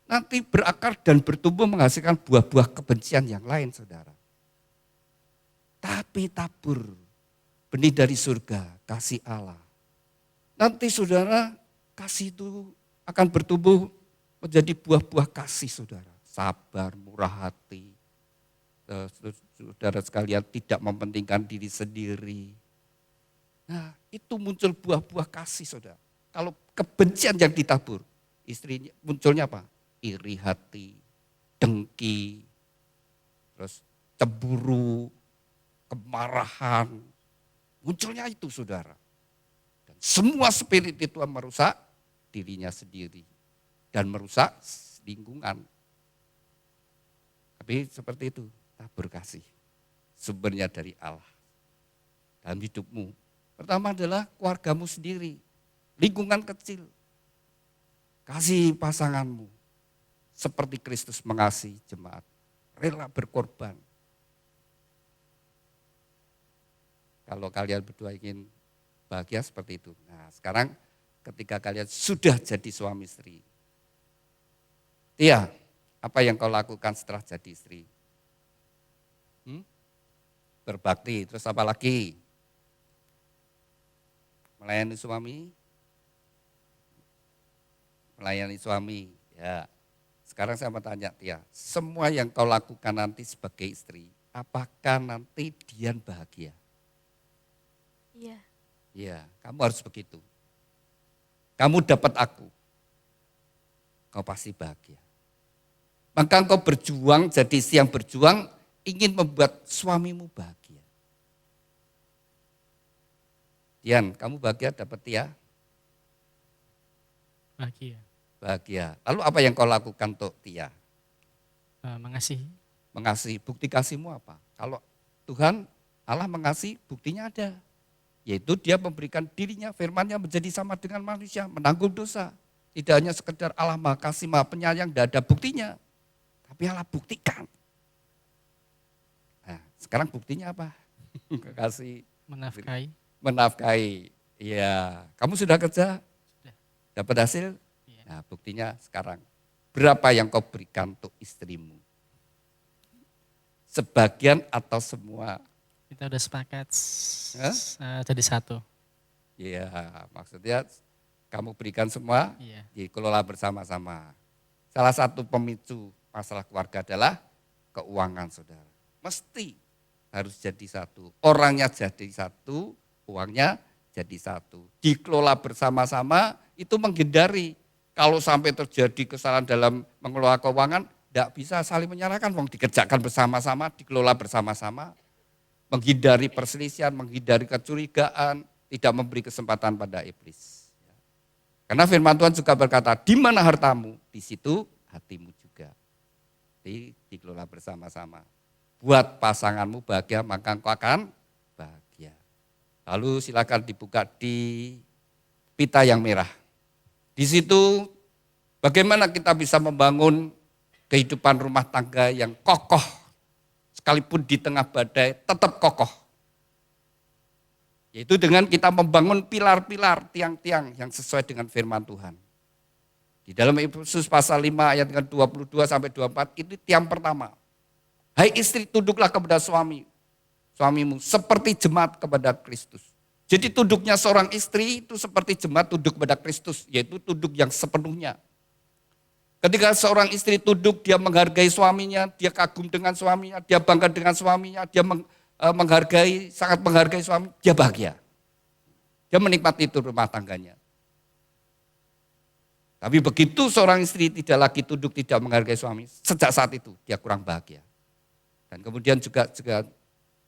nanti berakar dan bertumbuh menghasilkan buah-buah kebencian yang lain saudara. Tapi tabur benih dari surga, kasih Allah. Nanti saudara, kasih itu akan bertumbuh menjadi buah-buah kasih saudara. Sabar, murah hati. Saudara sekalian tidak mementingkan diri sendiri. Nah itu muncul buah-buah kasih saudara. Kalau kebencian yang ditabur, istrinya munculnya apa? Iri hati, dengki, terus cemburu, kemarahan. Munculnya itu saudara. Dan semua spirit itu merusak dirinya sendiri. Dan merusak lingkungan. Tapi seperti itu, tabur kasih. Sumbernya dari Allah. Dalam hidupmu. Pertama adalah keluargamu sendiri. Lingkungan kecil. Kasih pasanganmu. Seperti Kristus mengasihi jemaat. Rela berkorban. Kalau kalian berdua ingin bahagia seperti itu. Nah sekarang ketika kalian sudah jadi suami istri. Tia, apa yang kau lakukan setelah jadi istri? Berbakti, terus apa lagi? Melayani suami? Melayani suami, ya. Sekarang saya mau tanya Tia, semua yang kau lakukan nanti sebagai istri, apakah nanti Dian bahagia? Iya. Iya, kamu harus begitu. Kamu dapat aku, kau pasti bahagia. Maka engkau berjuang, jadi istri yang berjuang ingin membuat suamimu bahagia. Dian, kamu bahagia dapat Tia? Bahagia. Bahagia. Lalu apa yang kau lakukan untuk Tia? Mengasihi. Mengasihi. Bukti kasihmu apa? Kalau Tuhan, Allah mengasihi, buktinya ada. Yaitu dia memberikan dirinya, firman-Nya menjadi sama dengan manusia, menanggung dosa. Tidak hanya sekedar Allah Maha Kasih, Maha Penyayang, tidak ada buktinya. Tapi Allah buktikan. Nah, sekarang buktinya apa? Kasih. Menafkahi. Menafkahi. Iya. Kamu sudah kerja? Sudah. Dapat hasil? Iya. Nah, buktinya sekarang. Berapa yang kau berikan untuk istrimu? Sebagian atau semua? Kita udah sepakat Hah? jadi satu. Iya, maksudnya kamu berikan semua, Iya. dikelola bersama-sama. Salah satu pemicu masalah keluarga adalah keuangan saudara. Mesti harus jadi satu. Orangnya jadi satu, uangnya jadi satu. Dikelola bersama-sama itu menghindari. Kalau sampai terjadi kesalahan dalam mengelola keuangan, tidak bisa saling menyalahkan. Wong dikerjakan bersama-sama, dikelola bersama-sama. menghindari perselisihan, menghindari kecurigaan, tidak memberi kesempatan pada iblis. Karena firman Tuhan juga berkata, di mana hartamu, di situ hatimu juga. Jadi dikelola bersama-sama. Buat pasanganmu bahagia, maka engkau akan bahagia. Lalu silakan dibuka di pita yang merah. Di situ bagaimana kita bisa membangun kehidupan rumah tangga yang kokoh, sekalipun di tengah badai tetap kokoh. Yaitu dengan kita membangun pilar-pilar, tiang-tiang yang sesuai dengan firman Tuhan. Di dalam Efesus pasal 5 ayat 22 sampai 24 itu tiang pertama. Hai istri, tunduklah kepada suamimu seperti jemaat kepada Kristus. Jadi tunduknya seorang istri itu seperti jemaat tunduk kepada Kristus, yaitu tunduk yang sepenuhnya. Ketika seorang istri tunduk, dia menghargai suaminya, dia kagum dengan suaminya, dia bangga dengan suaminya, dia sangat menghargai suami, dia bahagia. Dia menikmati itu rumah tangganya. Tapi begitu seorang istri tidak lagi tunduk, tidak menghargai suami, sejak saat itu dia kurang bahagia. Dan kemudian juga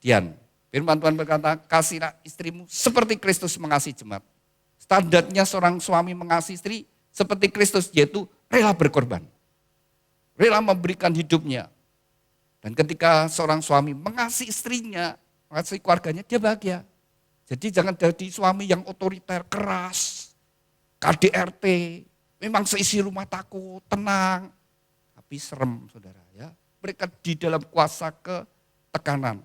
Dian, firman Tuhan berkata, kasihlah istrimu seperti Kristus mengasihi jemaat. Standarnya seorang suami mengasihi istri seperti Kristus, yaitu rela berkorban, rela memberikan hidupnya. Dan ketika seorang suami mengasihi istrinya, mengasihi keluarganya, dia bahagia. Jadi jangan jadi suami yang otoriter, keras, KDRT, memang seisi rumah takut, tenang, tapi serem saudara ya. Mereka di dalam kuasa ketekanan.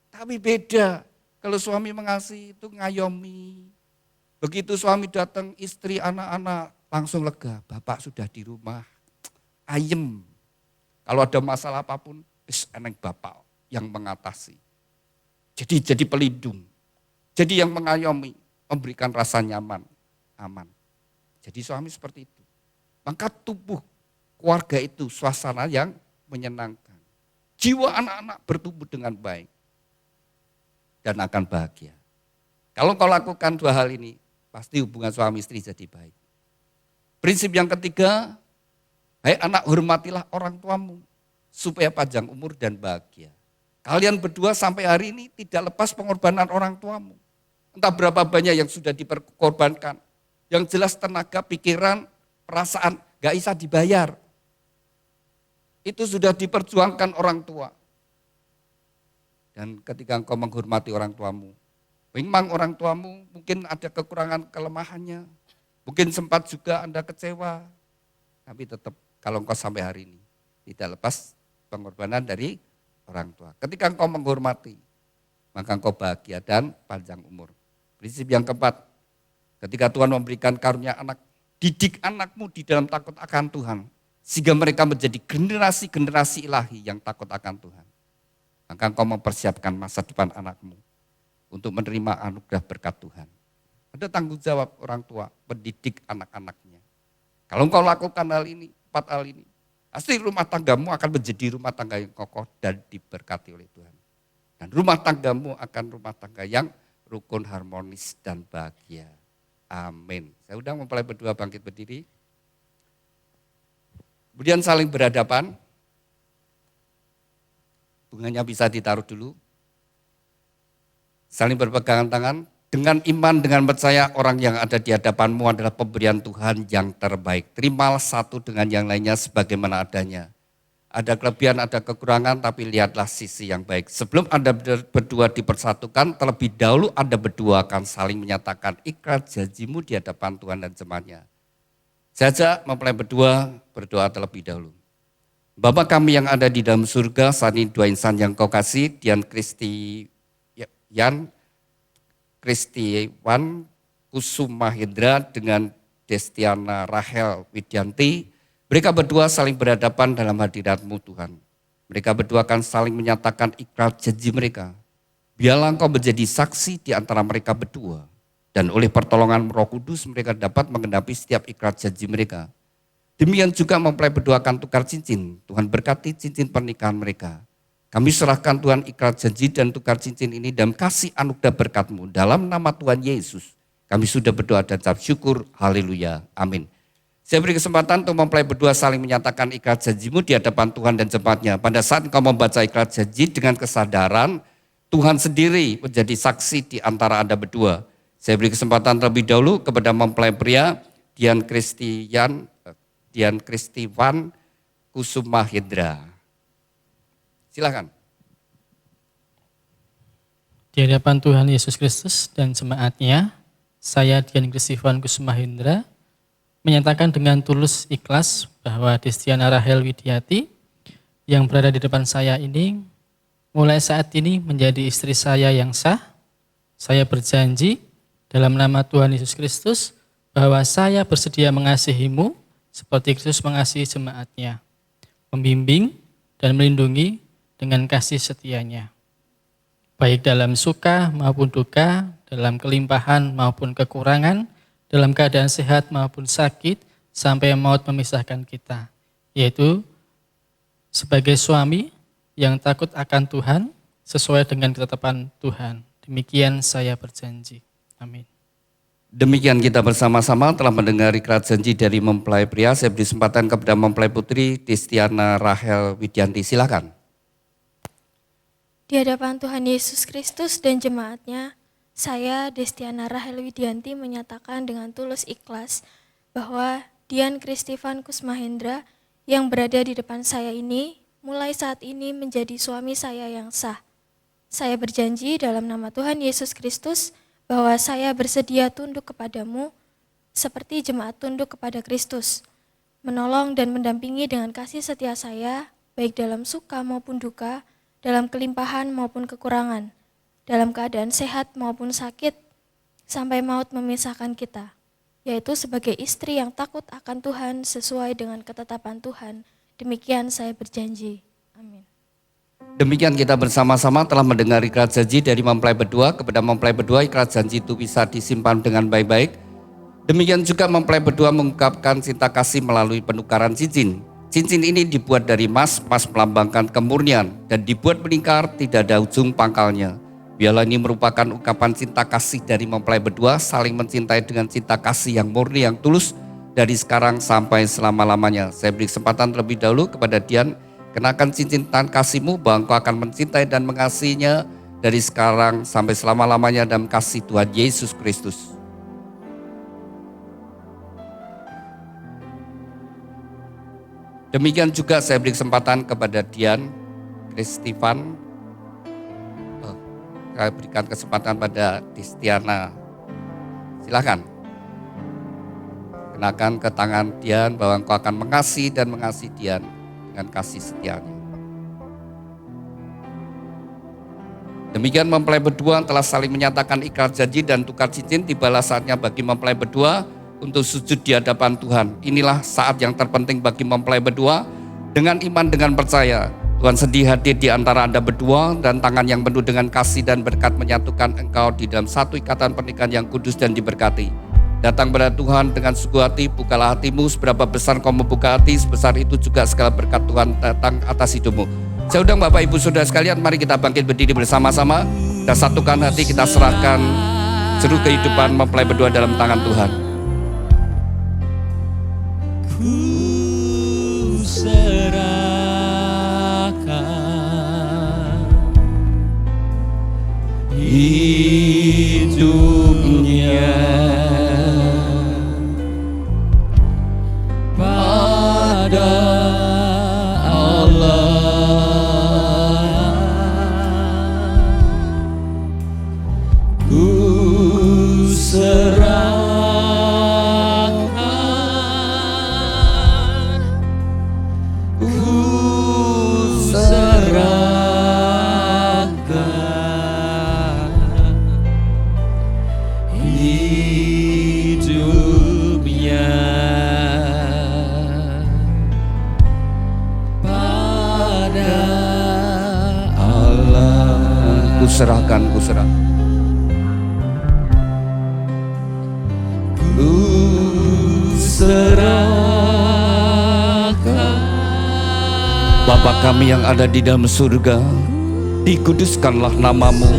Tapi beda, kalau suami mengasihi itu ngayomi. Begitu suami datang, istri, anak-anak, langsung lega, bapak sudah di rumah, ayem. Kalau ada masalah apapun, eneng bapak yang mengatasi. Jadi pelindung, jadi yang mengayomi, memberikan rasa nyaman, aman. Jadi suami seperti itu. Maka tubuh keluarga itu suasana yang menyenangkan. Jiwa anak-anak bertumbuh dengan baik dan akan bahagia. Kalau kau lakukan dua hal ini, pasti hubungan suami istri jadi baik. Prinsip yang ketiga, hai anak, hormatilah orang tuamu supaya panjang umur dan bahagia. Kalian berdua sampai hari ini tidak lepas pengorbanan orang tuamu. Entah berapa banyak yang sudah diperkorbankan. Yang jelas tenaga, pikiran, perasaan gak bisa dibayar. Itu sudah diperjuangkan orang tua. Dan ketika engkau menghormati orang tuamu, memang orang tuamu mungkin ada kekurangan kelemahannya. Mungkin sempat juga Anda kecewa, tapi tetap kalau engkau sampai hari ini tidak lepas pengorbanan dari orang tua. Ketika engkau menghormati, maka engkau bahagia dan panjang umur. Prinsip yang keempat, ketika Tuhan memberikan karunia anak, didik anakmu di dalam takut akan Tuhan, sehingga mereka menjadi generasi-generasi ilahi yang takut akan Tuhan. Maka engkau mempersiapkan masa depan anakmu untuk menerima anugerah berkat Tuhan. Ada tanggung jawab orang tua mendidik anak-anaknya. Kalau engkau lakukan hal ini, 4 hal ini, pasti rumah tanggamu akan menjadi rumah tangga yang kokoh dan diberkati oleh Tuhan. Dan rumah tanggamu akan rumah tangga yang rukun, harmonis, dan bahagia. Amin. Saya undang mempelai berdua bangkit berdiri. Kemudian saling berhadapan. Bunganya bisa ditaruh dulu. Saling berpegangan tangan. Dengan iman, dengan percaya orang yang ada di hadapanmu adalah pemberian Tuhan yang terbaik. Terimalah satu dengan yang lainnya sebagaimana adanya. Ada kelebihan, ada kekurangan, tapi lihatlah sisi yang baik. Sebelum Anda berdua dipersatukan, terlebih dahulu Anda berdua akan saling menyatakan ikrar janjimu di hadapan Tuhan dan jemaatnya. Saya ajak mempelai berdua berdoa terlebih dahulu. Bapa kami yang ada di dalam surga, saat ini dua insan yang kau kasih, Dian Kristiwan Kusuma Hendra dengan Destiana Rahel Widianti, mereka berdua saling berhadapan dalam hadirat-Mu Tuhan. Mereka berdua akan saling menyatakan ikrar janji mereka. Biarlah Engkau menjadi saksi di antara mereka berdua. Dan oleh pertolongan Roh Kudus mereka dapat mengenapi setiap ikrar janji mereka. Demikian juga mempelai berdua akan tukar cincin. Tuhan berkati cincin pernikahan mereka. Kami serahkan Tuhan ikrar janji dan tukar cincin ini dalam kasih anugerah berkat-Mu. Dalam nama Tuhan Yesus, kami sudah berdoa dan ucap syukur. Haleluya. Amin. Saya beri kesempatan untuk mempelai berdua saling menyatakan ikrar janji-Mu di hadapan Tuhan dan jemaatnya. Pada saat engkau membaca ikrar janji dengan kesadaran Tuhan sendiri menjadi saksi di antara Anda berdua. Saya beri kesempatan terlebih dahulu kepada mempelai pria Dian Kristiwan Kusumahindra. Silakan. Di hadapan Tuhan Yesus Kristus dan jemaatnya, saya Dian Kristiwan Kusumahindra menyatakan dengan tulus ikhlas bahwa Destiana Rahel Widiati yang berada di depan saya ini mulai saat ini menjadi istri saya yang sah. Saya berjanji dalam nama Tuhan Yesus Kristus bahwa saya bersedia mengasihimu seperti Kristus mengasihi jemaatnya, membimbing dan melindungi dengan kasih setianya, baik dalam suka maupun duka, dalam kelimpahan maupun kekurangan, dalam keadaan sehat maupun sakit, sampai maut memisahkan kita, yaitu sebagai suami yang takut akan Tuhan sesuai dengan ketetapan Tuhan. Demikian saya berjanji. Amin. Demikian kita bersama-sama telah mendengar ikrar janji dari mempelai pria. Saya beri kesempatan kepada mempelai putri Destiana Rahel Widianti. Silakan. Di hadapan Tuhan Yesus Kristus dan jemaatnya, saya Destiana Rahel Widianti menyatakan dengan tulus ikhlas bahwa Dian Kristiwan Kusumahindra yang berada di depan saya ini mulai saat ini menjadi suami saya yang sah. Saya berjanji dalam nama Tuhan Yesus Kristus bahwa saya bersedia tunduk kepadamu seperti jemaat tunduk kepada Kristus, menolong dan mendampingi dengan kasih setia saya, baik dalam suka maupun duka, dalam kelimpahan maupun kekurangan, dalam keadaan sehat maupun sakit, sampai maut memisahkan kita, yaitu sebagai istri yang takut akan Tuhan sesuai dengan ketetapan Tuhan. Demikian saya berjanji. Amin. Demikian kita bersama-sama telah mendengar ikrar janji dari mempelai berdua. Kepada mempelai berdua, ikrar janji itu bisa disimpan dengan baik-baik. Demikian juga mempelai berdua mengungkapkan cinta kasih melalui penukaran cincin. Cincin ini dibuat dari emas melambangkan kemurnian dan dibuat melingkar, tidak ada ujung pangkalnya. Biarlah ini merupakan ungkapan cinta kasih dari mempelai berdua, saling mencintai dengan cinta kasih yang murni, yang tulus, dari sekarang sampai selama-lamanya. Saya beri kesempatan terlebih dahulu kepada Dian, kenakan cincin tangan kasihmu bahwa engkau akan mencintai dan mengasihinya dari sekarang sampai selama-lamanya dalam kasih Tuhan Yesus Kristus. Demikian juga saya beri kesempatan kepada Dian Kristiwan. Saya berikan kesempatan pada Destiana. Silakan. Kenakan ke tangan Dian bahwa engkau akan mengasihi dan mengasihi Dian dengan kasih setianya. Demikian mempelai berdua telah saling menyatakan ikrar janji dan tukar cincin. Tibalah saatnya bagi mempelai berdua untuk sujud di hadapan Tuhan. Inilah saat yang terpenting bagi mempelai berdua. Dengan iman, dengan percaya, Tuhan sedih hadir di antara Anda berdua, dan tangan yang penuh dengan kasih dan berkat menyatukan engkau di dalam satu ikatan pernikahan yang kudus dan diberkati. Datang pada Tuhan dengan sungguh hati, bukalah hatimu, seberapa besar kau membuka hati, sebesar itu juga segala berkat Tuhan datang atas hidupmu. Saya undang Bapak Ibu Saudara sekalian, mari kita bangkit berdiri bersama-sama. Kita satukan hati, kita serahkan seluruh kehidupan mempelai berdua dalam tangan Tuhan. Ku serahkan hidupnya pada Allah. Ku serahkan, ku serahkan hidupnya pada Allah. Ku serahkan, ku serahkan. Ku serahkan. Bapa kami yang ada di dalam surga, dikuduskanlah namamu,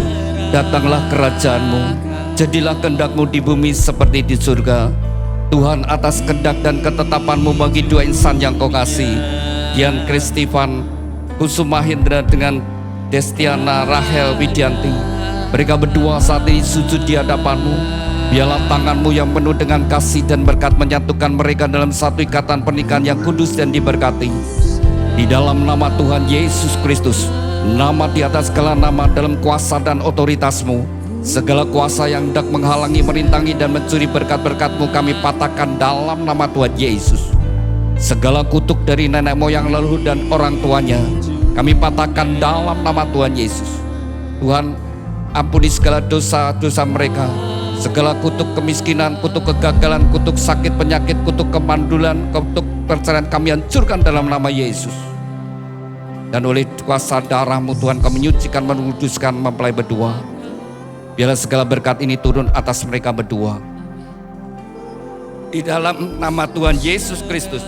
datanglah kerajaanmu, jadilah kehendak-Mu di bumi seperti di surga. Tuhan, atas kehendak dan ketetapan-Mu bagi dua insan yang Kau kasih, Dian Kristiwan Kusumahindra dengan Destiana Rahel Widianti. Mereka berdua saat ini sujud di hadapan-Mu. Biarlah tangan-Mu yang penuh dengan kasih dan berkat menyatukan mereka dalam satu ikatan pernikahan yang kudus dan diberkati. Di dalam nama Tuhan Yesus Kristus, nama di atas segala nama, dalam kuasa dan otoritas-Mu, segala kuasa yang hendak menghalangi, merintangi dan mencuri berkat-berkat-Mu kami patahkan dalam nama Tuhan Yesus. Segala kutuk dari nenek moyang leluhur dan orang tuanya kami patahkan dalam nama Tuhan Yesus. Tuhan, ampuni segala dosa-dosa mereka. Segala kutuk kemiskinan, kutuk kegagalan, kutuk sakit penyakit, kutuk kemandulan, kutuk perceraian kami hancurkan dalam nama Yesus. Dan oleh kuasa darah-Mu Tuhan, kami menyucikan, menguduskan mempelai berdua. Biarlah segala berkat ini turun atas mereka berdua. Di dalam nama Tuhan Yesus Kristus,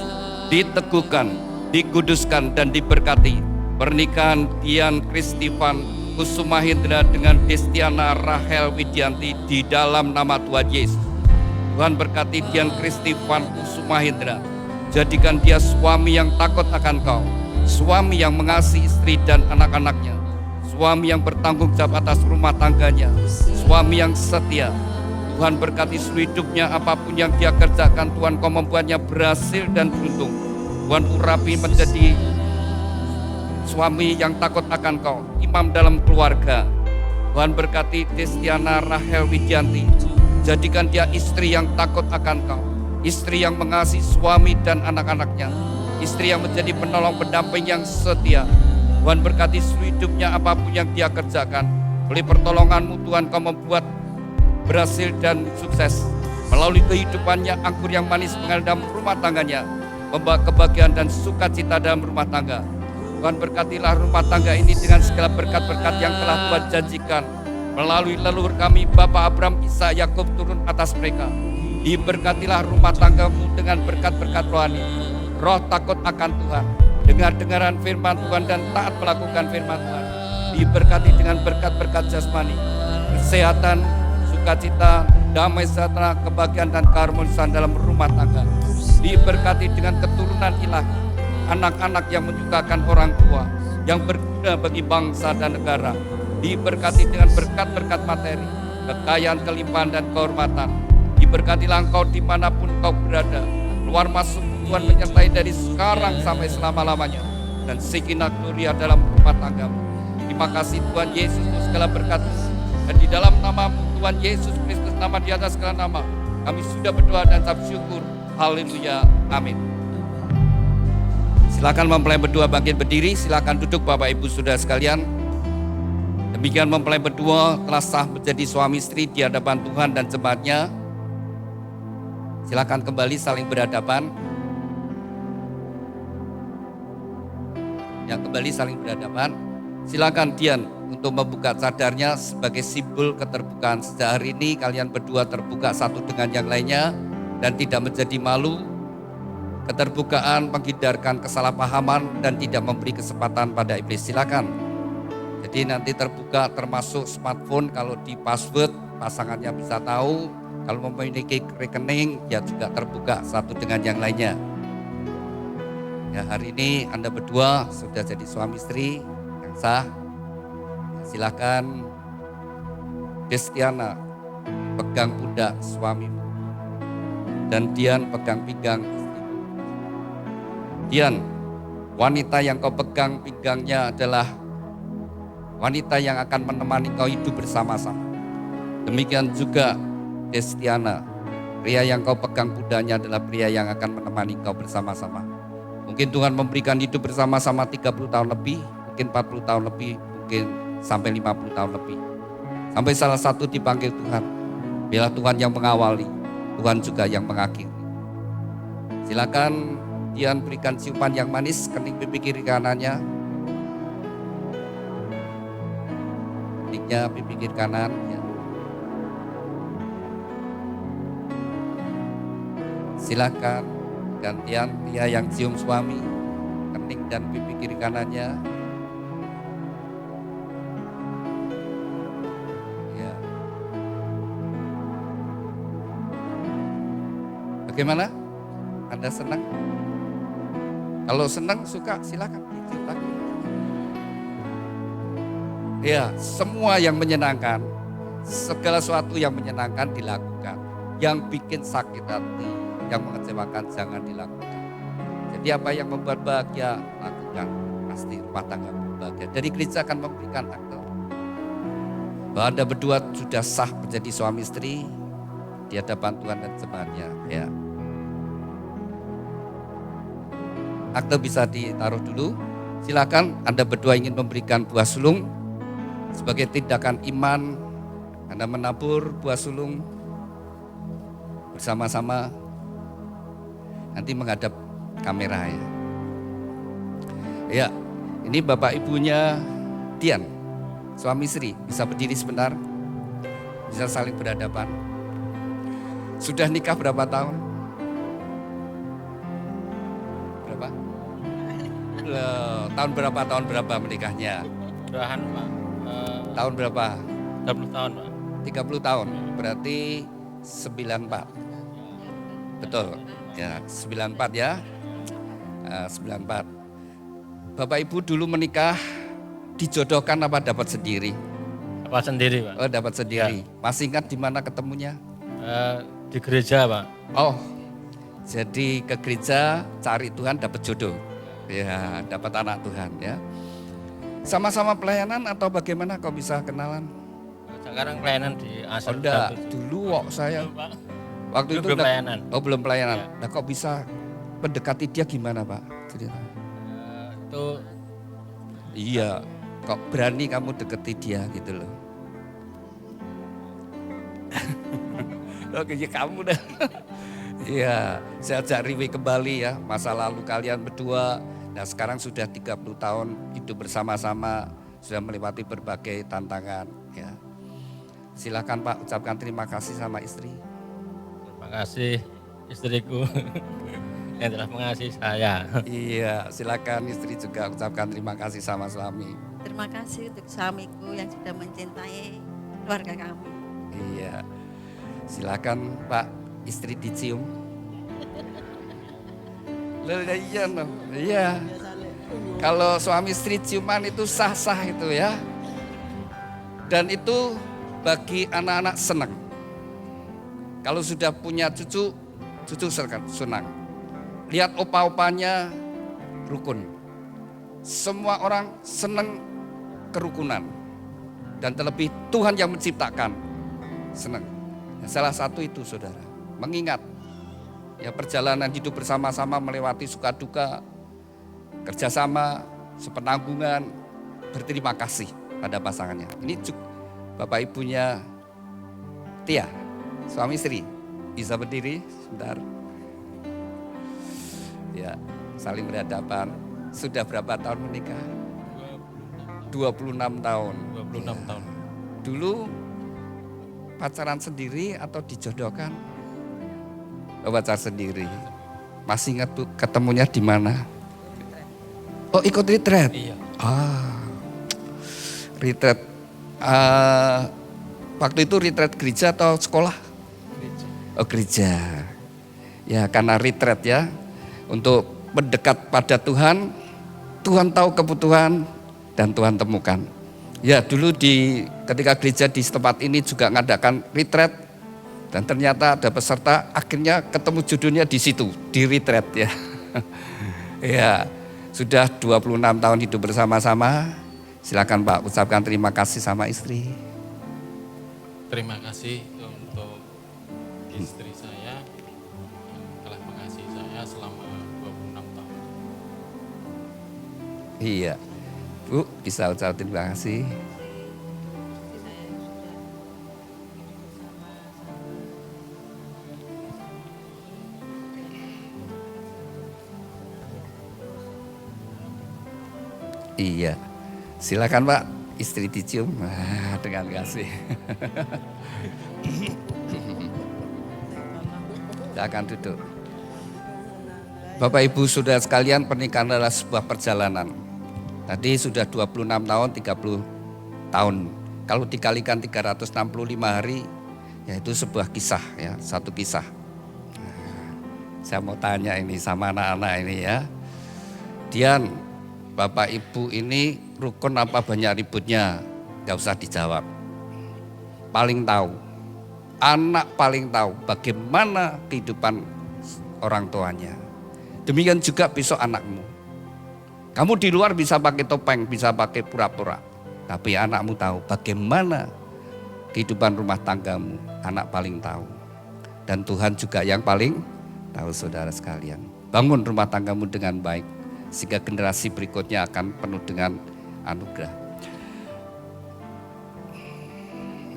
diteguhkan, dikuduskan dan diberkati pernikahan Dian Kristifan Kusumahindra dengan Destiana Rahel Widianti di dalam nama Tuhan Yesus. Tuhan berkati Dian Kristifan Kusumahindra. Jadikan dia suami yang takut akan Kau, suami yang mengasihi istri dan anak-anaknya, suami yang bertanggung jawab atas rumah tangganya, suami yang setia. Tuhan berkati seluruh hidupnya, apapun yang dia kerjakan, Tuhan Kau membuatnya berhasil dan beruntung. Tuhan urapi menjadi suami yang takut akan Kau, imam dalam keluarga. Tuhan berkati Destiana Rahel Widianti. Jadikan dia istri yang takut akan Kau, istri yang mengasihi suami dan anak-anaknya, istri yang menjadi penolong pendamping yang setia. Tuhan berkati seluruh hidupnya, apapun yang dia kerjakan, oleh pertolongan-Mu Tuhan Kau membuat berhasil dan sukses. Melalui kehidupannya, anggur yang manis mengalir dalam rumah tangganya, membawa kebahagiaan dan sukacita dalam rumah tangga. Tuhan berkatilah rumah tangga ini dengan segala berkat-berkat yang telah Tuhan janjikan melalui leluhur kami Bapak Abraham, Ishak, Yakub turun atas mereka. Diberkatilah rumah tanggamu dengan berkat-berkat rohani, roh takut akan Tuhan, dengar-dengaran firman Tuhan dan taat melakukan firman Tuhan. Diberkati dengan berkat-berkat jasmani, kesehatan, sukacita, damai sejahtera, kebahagiaan dan keharmonisan dalam rumah tangga. Diberkati dengan keturunan ilahi, anak-anak yang menyukakan orang tua, yang berguna bagi bangsa dan negara. Diberkati dengan berkat-berkat materi, kekayaan, kelimpahan dan kehormatan. Diberkatilah engkau dimanapun engkau berada. Keluar masuk Tuhan menyertai dari sekarang sampai selama-lamanya, dan sakinah gloria dalam rumah tanggamu. Terima kasih Tuhan Yesus untuk segala berkat. Dan di dalam nama-Mu Tuhan Yesus Kristus, nama di atas segala nama, kami sudah berdoa dan ucap syukur. Haleluya, amin. Silakan mempelai berdua bangkit berdiri. Silakan duduk Bapak Ibu Saudara sekalian. Demikian mempelai berdua telah sah menjadi suami istri di hadapan Tuhan dan jemaatnya. Silakan kembali saling berhadapan. Yang kembali saling berhadapan. Silakan Dian untuk membuka cadarnya sebagai simbol keterbukaan. Sejak hari ini kalian berdua terbuka satu dengan yang lainnya dan tidak menjadi malu. Keterbukaan menghindarkan kesalahpahaman dan tidak memberi kesempatan pada iblis. Silakan. Jadi nanti terbuka termasuk smartphone, kalau di password pasangannya bisa tahu. Kalau memiliki rekening ya juga terbuka satu dengan yang lainnya. Ya, hari ini Anda berdua sudah jadi suami istri yang sah. Silakan Destiana pegang pundak suamimu dan Dian pegang pinggang istrimu. Dian, wanita yang kau pegang pinggangnya adalah wanita yang akan menemani kau hidup bersama-sama. Demikian juga Destiana, pria yang kau pegang pundaknya adalah pria yang akan menemani kau bersama-sama. Mungkin Tuhan memberikan hidup bersama-sama 30 tahun lebih, mungkin 40 tahun lebih, mungkin sampai 50 tahun lebih. Sampai salah satu dipanggil Tuhan. Biarlah Tuhan yang mengawali, Tuhan juga yang mengakhiri. Silakan Dian berikan ciuman yang manis kening pipi kiri kanannya. Keningnya pipi kiri kanan. Ya. Silakan gantian dia yang cium suami, kening dan pipi kiri kanannya. Ya. Bagaimana? Anda senang? Kalau senang, suka, silakan dicium lagi. Ya, semua yang menyenangkan, segala sesuatu yang menyenangkan dilakukan. Yang bikin sakit hati, yang mengecewakan jangan dilakukan. Jadi apa yang membuat bahagia, lakukan. Pasti rumah tangga bahagia. Dari gereja akan memberikan akte bahwa Anda berdua sudah sah menjadi suami istri di hadapan Tuhan dan jemaatnya. Ya. Akte bisa ditaruh dulu. Silakan Anda berdua ingin memberikan buah sulung sebagai tindakan iman. Anda menabur buah sulung bersama-sama. Nanti menghadap kamera ya. Ya, ini Bapak Ibunya Dian, suami istri. Bisa berdiri sebentar? Bisa saling berhadapan. Sudah nikah berapa tahun? Berapa? Tahun berapa menikahnya? Udahan Pak. Tahun berapa? 30 tahun Pak. 30 tahun. Berarti 94. Betul. Ya, 94 ya. 94. Bapak Ibu dulu menikah dijodohkan apa dapat sendiri? Dapat sendiri Pak. Oh, dapat sendiri. Masih ingat di mana ketemunya? Di gereja Pak. Oh, jadi ke gereja cari Tuhan dapat jodoh. Ya, dapat anak Tuhan ya. Sama-sama pelayanan atau bagaimana kau bisa kenalan? Sekarang pelayanan di Oh, Asal. enggak, dulu saya waktu itu belum pelayanan. Oh, belum pelayanan. Ya. Nah, kok bisa mendekati dia gimana, Pak? Cerita. Itu Iya, kok berani kamu deketi dia gitu loh. Oke, ya kamu dah. Iya, saya ajak Riwi kembali ya, masa lalu kalian berdua. Nah, sekarang sudah 30 tahun hidup bersama-sama, sudah melewati berbagai tantangan ya. Silakan Pak, ucapkan terima kasih sama istri. terima kasih istriku yang telah mengasihi saya. Iya, silakan istri juga ucapkan terima kasih sama suami. Terima kasih untuk suamiku yang sudah mencintai keluarga kami. Iya, silakan Pak, istri dicium. Loh, iya, no. Iya. Kalau suami istri ciuman itu sah-sah itu ya. Dan itu bagi anak-anak senang. Kalau sudah punya cucu, cucu senang. Lihat opa-opanya rukun. Semua orang senang kerukunan. Dan terlebih Tuhan yang menciptakan senang. Salah satu itu saudara, mengingat ya perjalanan hidup bersama-sama melewati suka duka, kerjasama, sepenanggungan, berterima kasih pada pasangannya. Ini Bapak Ibunya Tia, suami istri, bisa berdiri sebentar. Ya, saling berhadapan. Sudah berapa tahun menikah? 26 tahun. 26 tahun. Dulu pacaran sendiri atau dijodohkan? Oh, pacar sendiri. Masih ingat Bu, ketemunya di mana? Oh, ikut retreat. Iya. Retreat. Waktu itu retreat gereja atau sekolah? Gereja. Oh, gereja. Ya, karena retreat ya. Untuk mendekat pada Tuhan, Tuhan tahu kebutuhan dan Tuhan temukan. Ya, dulu ketika gereja di tempat ini juga ngadakan retreat dan ternyata ada peserta, akhirnya ketemu judulnya di situ, di retreat ya. Ya, sudah 26 tahun hidup bersama-sama. Silakan Pak, ucapkan terima kasih sama istri. Terima kasih untuk istri saya yang telah mengasihi saya selama 26 tahun. Iya, Bu, bisa ucap terima kasih. Iya, silakan Pak, istri dicium. Dengan kasih. Silakan duduk. Bapak Ibu Saudara sekalian, pernikahan adalah sebuah perjalanan. Tadi sudah 26 tahun, 30 tahun. Kalau dikalikan 365 hari, ya itu sebuah kisah ya, satu kisah. Saya mau tanya ini sama anak-anak ini ya. Dian, Bapak Ibu ini rukun apa banyak ributnya? Gak usah dijawab. Paling tahu, anak paling tahu bagaimana kehidupan orang tuanya. Demikian juga besok anakmu. Kamu di luar bisa pakai topeng, bisa pakai pura-pura. Tapi anakmu tahu bagaimana kehidupan rumah tanggamu. Anak paling tahu. Dan Tuhan juga yang paling tahu, saudara sekalian. Bangun rumah tanggamu dengan baik. Sehingga generasi berikutnya akan penuh dengan anugerah.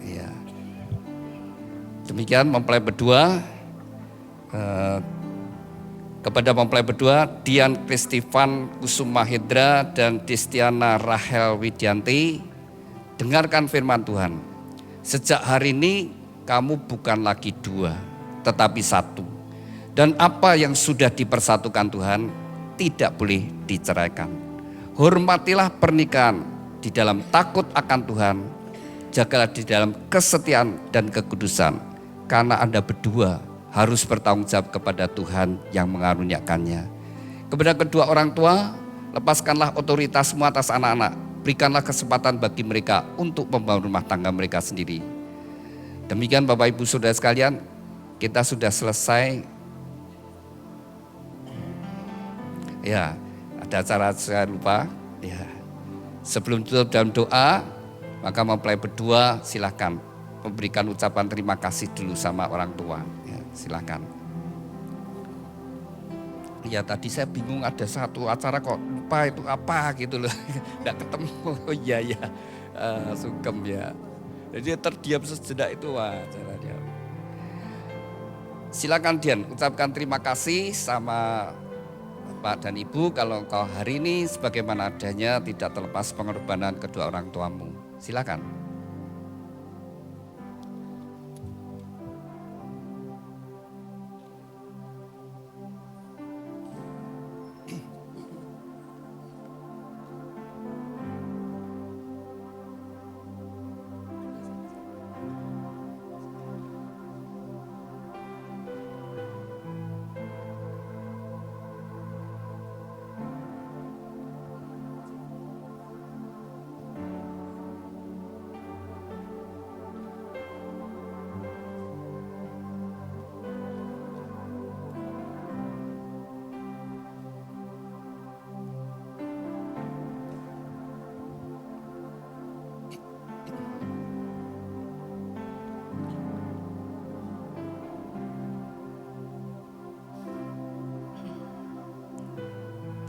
Ya. Demikian mempelai berdua. Kepada mempelai berdua, Dian Kristifan Kusumahindra dan Destiana Rahel Widianti, dengarkan firman Tuhan. Sejak hari ini kamu bukan lagi dua, tetapi satu. Dan apa yang sudah dipersatukan Tuhan tidak boleh diceraikan. Hormatilah pernikahan di dalam takut akan Tuhan. Jagalah di dalam kesetiaan dan kekudusan. Karena Anda berdua harus bertanggung jawab kepada Tuhan yang mengaruniakannya. Kepada kedua orang tua, lepaskanlah otoritasmu atas anak-anak. Berikanlah kesempatan bagi mereka untuk membangun rumah tangga mereka sendiri. Demikian Bapak Ibu Saudara sekalian, kita sudah selesai. Ya, ada acara saya lupa. Ya, sebelum tutup dalam doa, maka mempelai berdua silakan memberikan ucapan terima kasih dulu sama orang tua. Ya, silakan. Ya tadi saya bingung, ada satu acara kok lupa itu apa gitu loh. Nggak ketemu. Oh iya ya, sungkem ya. Jadi terdiam sejenak itu acaranya. Silakan Dian, ucapkan terima kasih sama Bapak dan Ibu kalau engkau hari ini sebagaimana adanya tidak terlepas pengorbanan kedua orang tuamu. Silakan.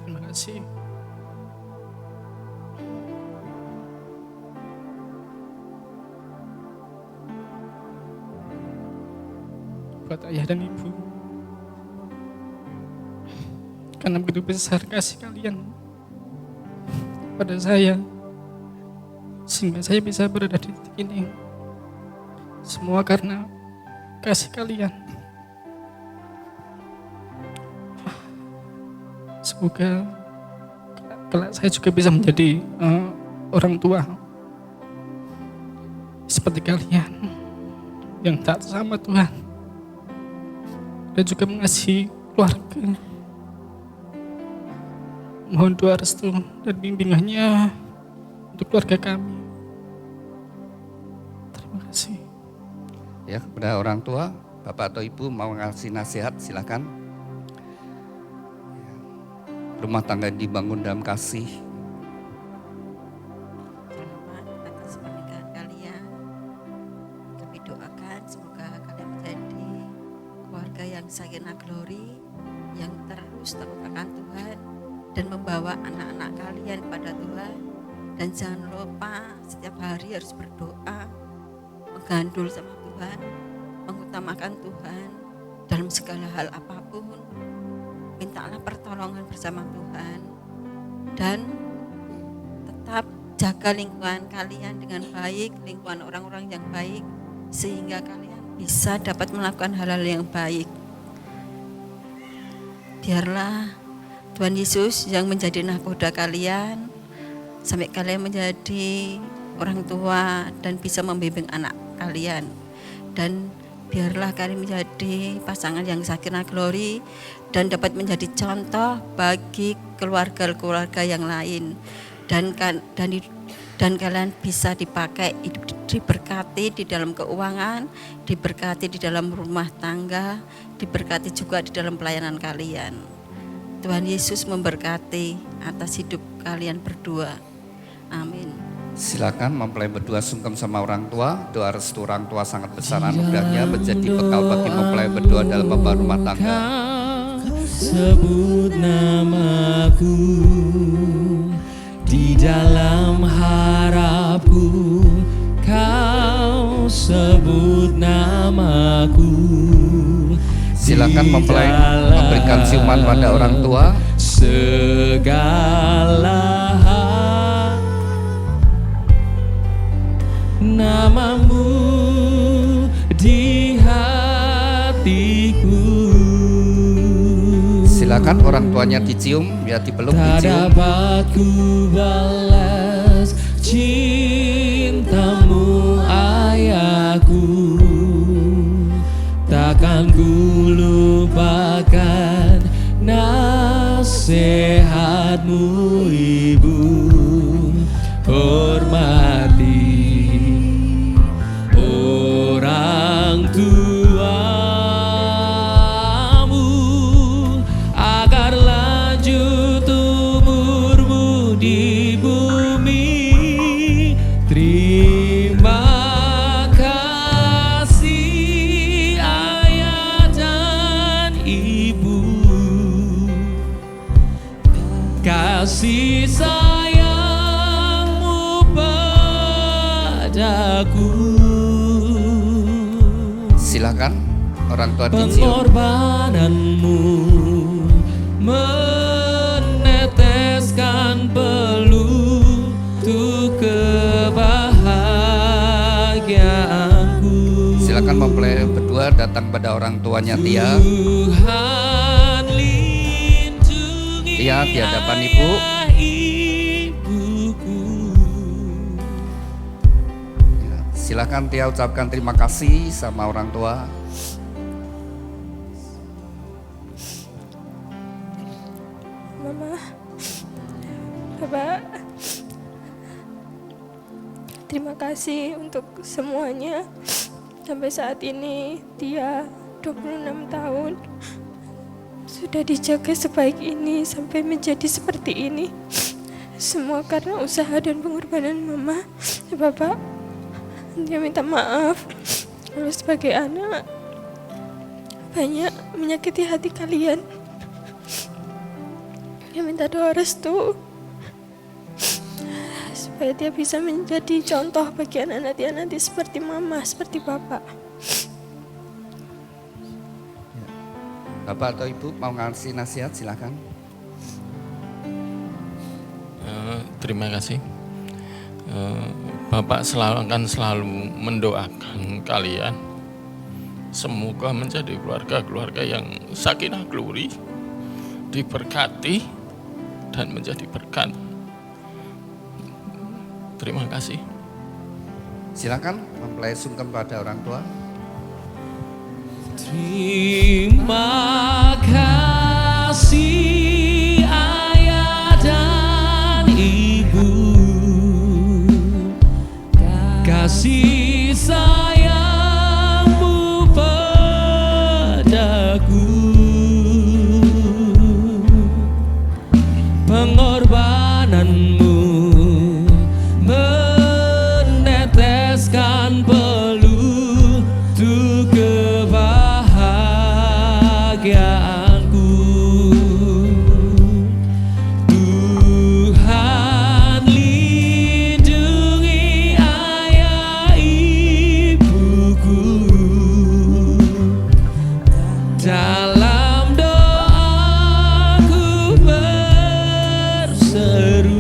Terima kasih. Buat ayah dan ibu, karena begitu besar kasih kalian pada saya, sehingga saya bisa berada di titik ini. Semua karena kasih kalian. Semoga kelak saya juga bisa menjadi orang tua seperti kalian yang taat sama Tuhan dan juga mengasihi keluarga. Mohon doa restu dan bimbingannya untuk keluarga kami. Terima kasih. Ya, kepada orang tua, Bapak atau Ibu mau ngasih nasihat, silakan. Rumah tangga dibangun dalam kasih. Selamat atas pernikahan kalian. Kami doakan semoga kalian menjadi keluarga yang sakinah glory, yang terus takut akan Tuhan dan membawa anak-anak kalian kepada Tuhan. Dan jangan lupa setiap hari harus berdoa, menggandul sama Tuhan, mengutamakan Tuhan dalam segala hal apapun. Mintalah pertolongan bersama Tuhan dan tetap jaga lingkungan kalian dengan baik, lingkungan orang-orang yang baik, sehingga kalian bisa dapat melakukan hal-hal yang baik. Biarlah Tuhan Yesus yang menjadi nahkoda kalian sampai kalian menjadi orang tua dan bisa membimbing anak kalian. Dan biarlah kalian menjadi pasangan yang sakinah glory dan dapat menjadi contoh bagi keluarga-keluarga yang lain. Dan dan kalian bisa dipakai, diberkati di dalam keuangan, diberkati di dalam rumah tangga, diberkati juga di dalam pelayanan kalian. Tuhan Yesus memberkati atas hidup kalian berdua. Amin. Silakan mempelai berdua sungkem sama orang tua. Doa restu orang tua sangat besar anugerahnya menjadi bekal bagi mempelai berdua dalam membangun rumah tangga. Kau sebut namaku di dalam harapku, kau sebut namaku. Silakan mempelai memberikan ciuman pada orang tua. Segala namamu di hatiku. Silakan orang tuanya dicium, ya dipeluk, Tak dicium. dapat ku balas cintamu ayahku, takkan ku lupakan nasihatmu ibu. Hormati orang tuamu agar lanjut umurmu di bumi. Terima kasih ayah dan ibu, kasih sayangmu padaku. Silakan orang tua dicium. Pengorbananmu meneteskan peluru kebahagiaanku. Silakan mempelai berdua datang pada orang tuanya Tia. Tuhan lindungi Tia di hadapan ibu. ibuku. Silakan Tia ucapkan terima kasih sama orang tua. Mama, Bapak, terima kasih untuk semuanya. Sampai saat ini Tia 26 tahun sudah dijaga sebaik ini sampai menjadi seperti ini. Semua karena usaha dan pengorbanan Mama. Bapak, Dia minta maaf kalau sebagai anak banyak menyakiti hati kalian. Dia minta doa restu supaya dia bisa menjadi contoh bagi anak-anak dia nanti seperti Mama, seperti Bapak. Bapak atau Ibu mau ngasih nasihat, silakan. Terima kasih. Bapak akan selalu mendoakan kalian. Semoga menjadi keluarga yang sakinah glori, diberkati dan menjadi berkat. Terima kasih. Silakan mempelai sungkem pada orang tua. Terima kasih ayah dan ibu, kasih sayangmu padaku, pengorbananmu meneteskan peluru kebahagiaanku. Tuhan lindungi ayah ibuku, dalam doaku berseru.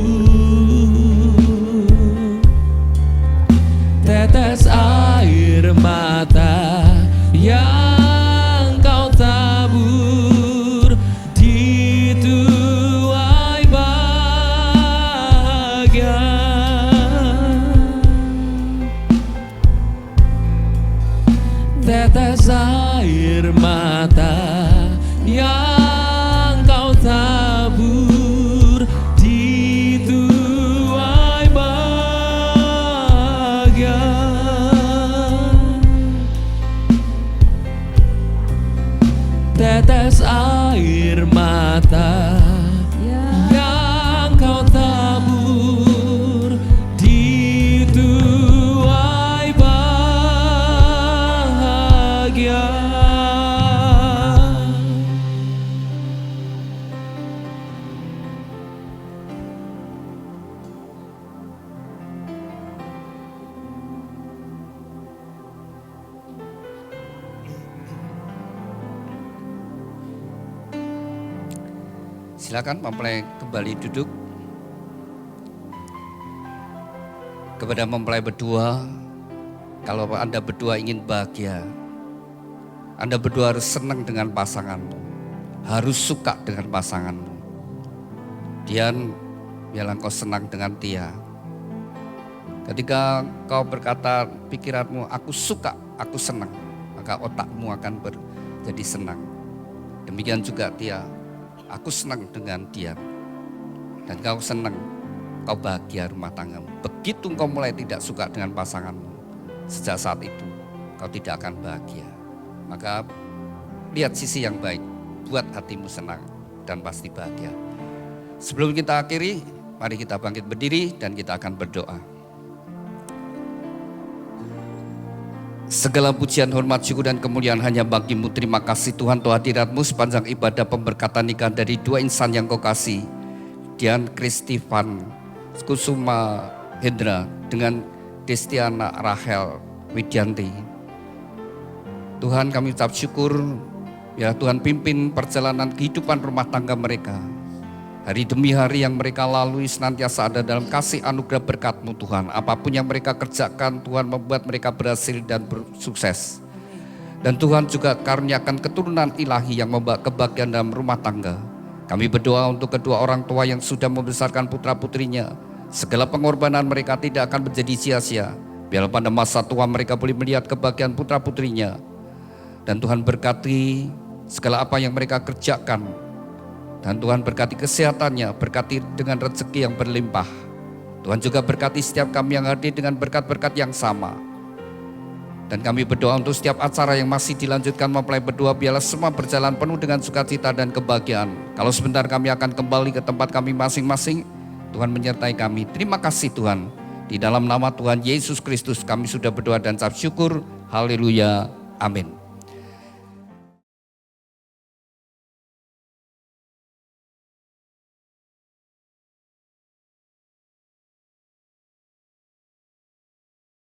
Silakan mempelai kembali duduk. Kepada mempelai berdua, kalau Anda berdua ingin bahagia, Anda berdua harus senang dengan pasanganmu, harus suka dengan pasanganmu. Dian, biarlah kau senang dengan Tia. Ketika kau berkata pikiranmu, aku suka, aku senang, maka otakmu akan jadi senang. Demikian juga Tia, aku senang dengan Dian. Dan kau senang, kau bahagia rumah tanggamu. Begitu kau mulai tidak suka dengan pasanganmu, sejak saat itu kau tidak akan bahagia. Maka lihat sisi yang baik, buat hatimu senang dan pasti bahagia. Sebelum kita akhiri, mari kita bangkit berdiri dan kita akan berdoa. Segala pujian, hormat, syukur dan kemuliaan hanya bagimu. Terima kasih Tuhan untuk hadiratmu sepanjang ibadah pemberkatan nikah dari dua insan yang kau kasih, Dian Kristifan Kusuma Hendra dengan Destiana Rahel Widianti. Tuhan, kami ucap syukur, ya Tuhan, pimpin perjalanan kehidupan rumah tangga mereka. Hari demi hari yang mereka lalui senantiasa ada dalam kasih anugerah berkat-Mu Tuhan. Apapun yang mereka kerjakan, Tuhan membuat mereka berhasil dan bersukses. Dan Tuhan juga karuniakan keturunan ilahi yang membawa kebahagiaan dalam rumah tangga. Kami berdoa untuk kedua orang tua yang sudah membesarkan putra-putrinya. Segala pengorbanan mereka tidak akan menjadi sia-sia. Biarlah pada masa tua mereka boleh melihat kebahagiaan putra-putrinya. Dan Tuhan berkati segala apa yang mereka kerjakan. Dan Tuhan berkati kesehatannya, berkati dengan rezeki yang berlimpah. Tuhan juga berkati setiap kami yang hadir dengan berkat-berkat yang sama. Dan kami berdoa untuk setiap acara yang masih dilanjutkan mempelai berdua, biarlah semua berjalan penuh dengan sukacita dan kebahagiaan. Kalau sebentar kami akan kembali ke tempat kami masing-masing, Tuhan menyertai kami. Terima kasih Tuhan. Di dalam nama Tuhan Yesus Kristus kami sudah berdoa dan ucap syukur. Haleluya. Amin.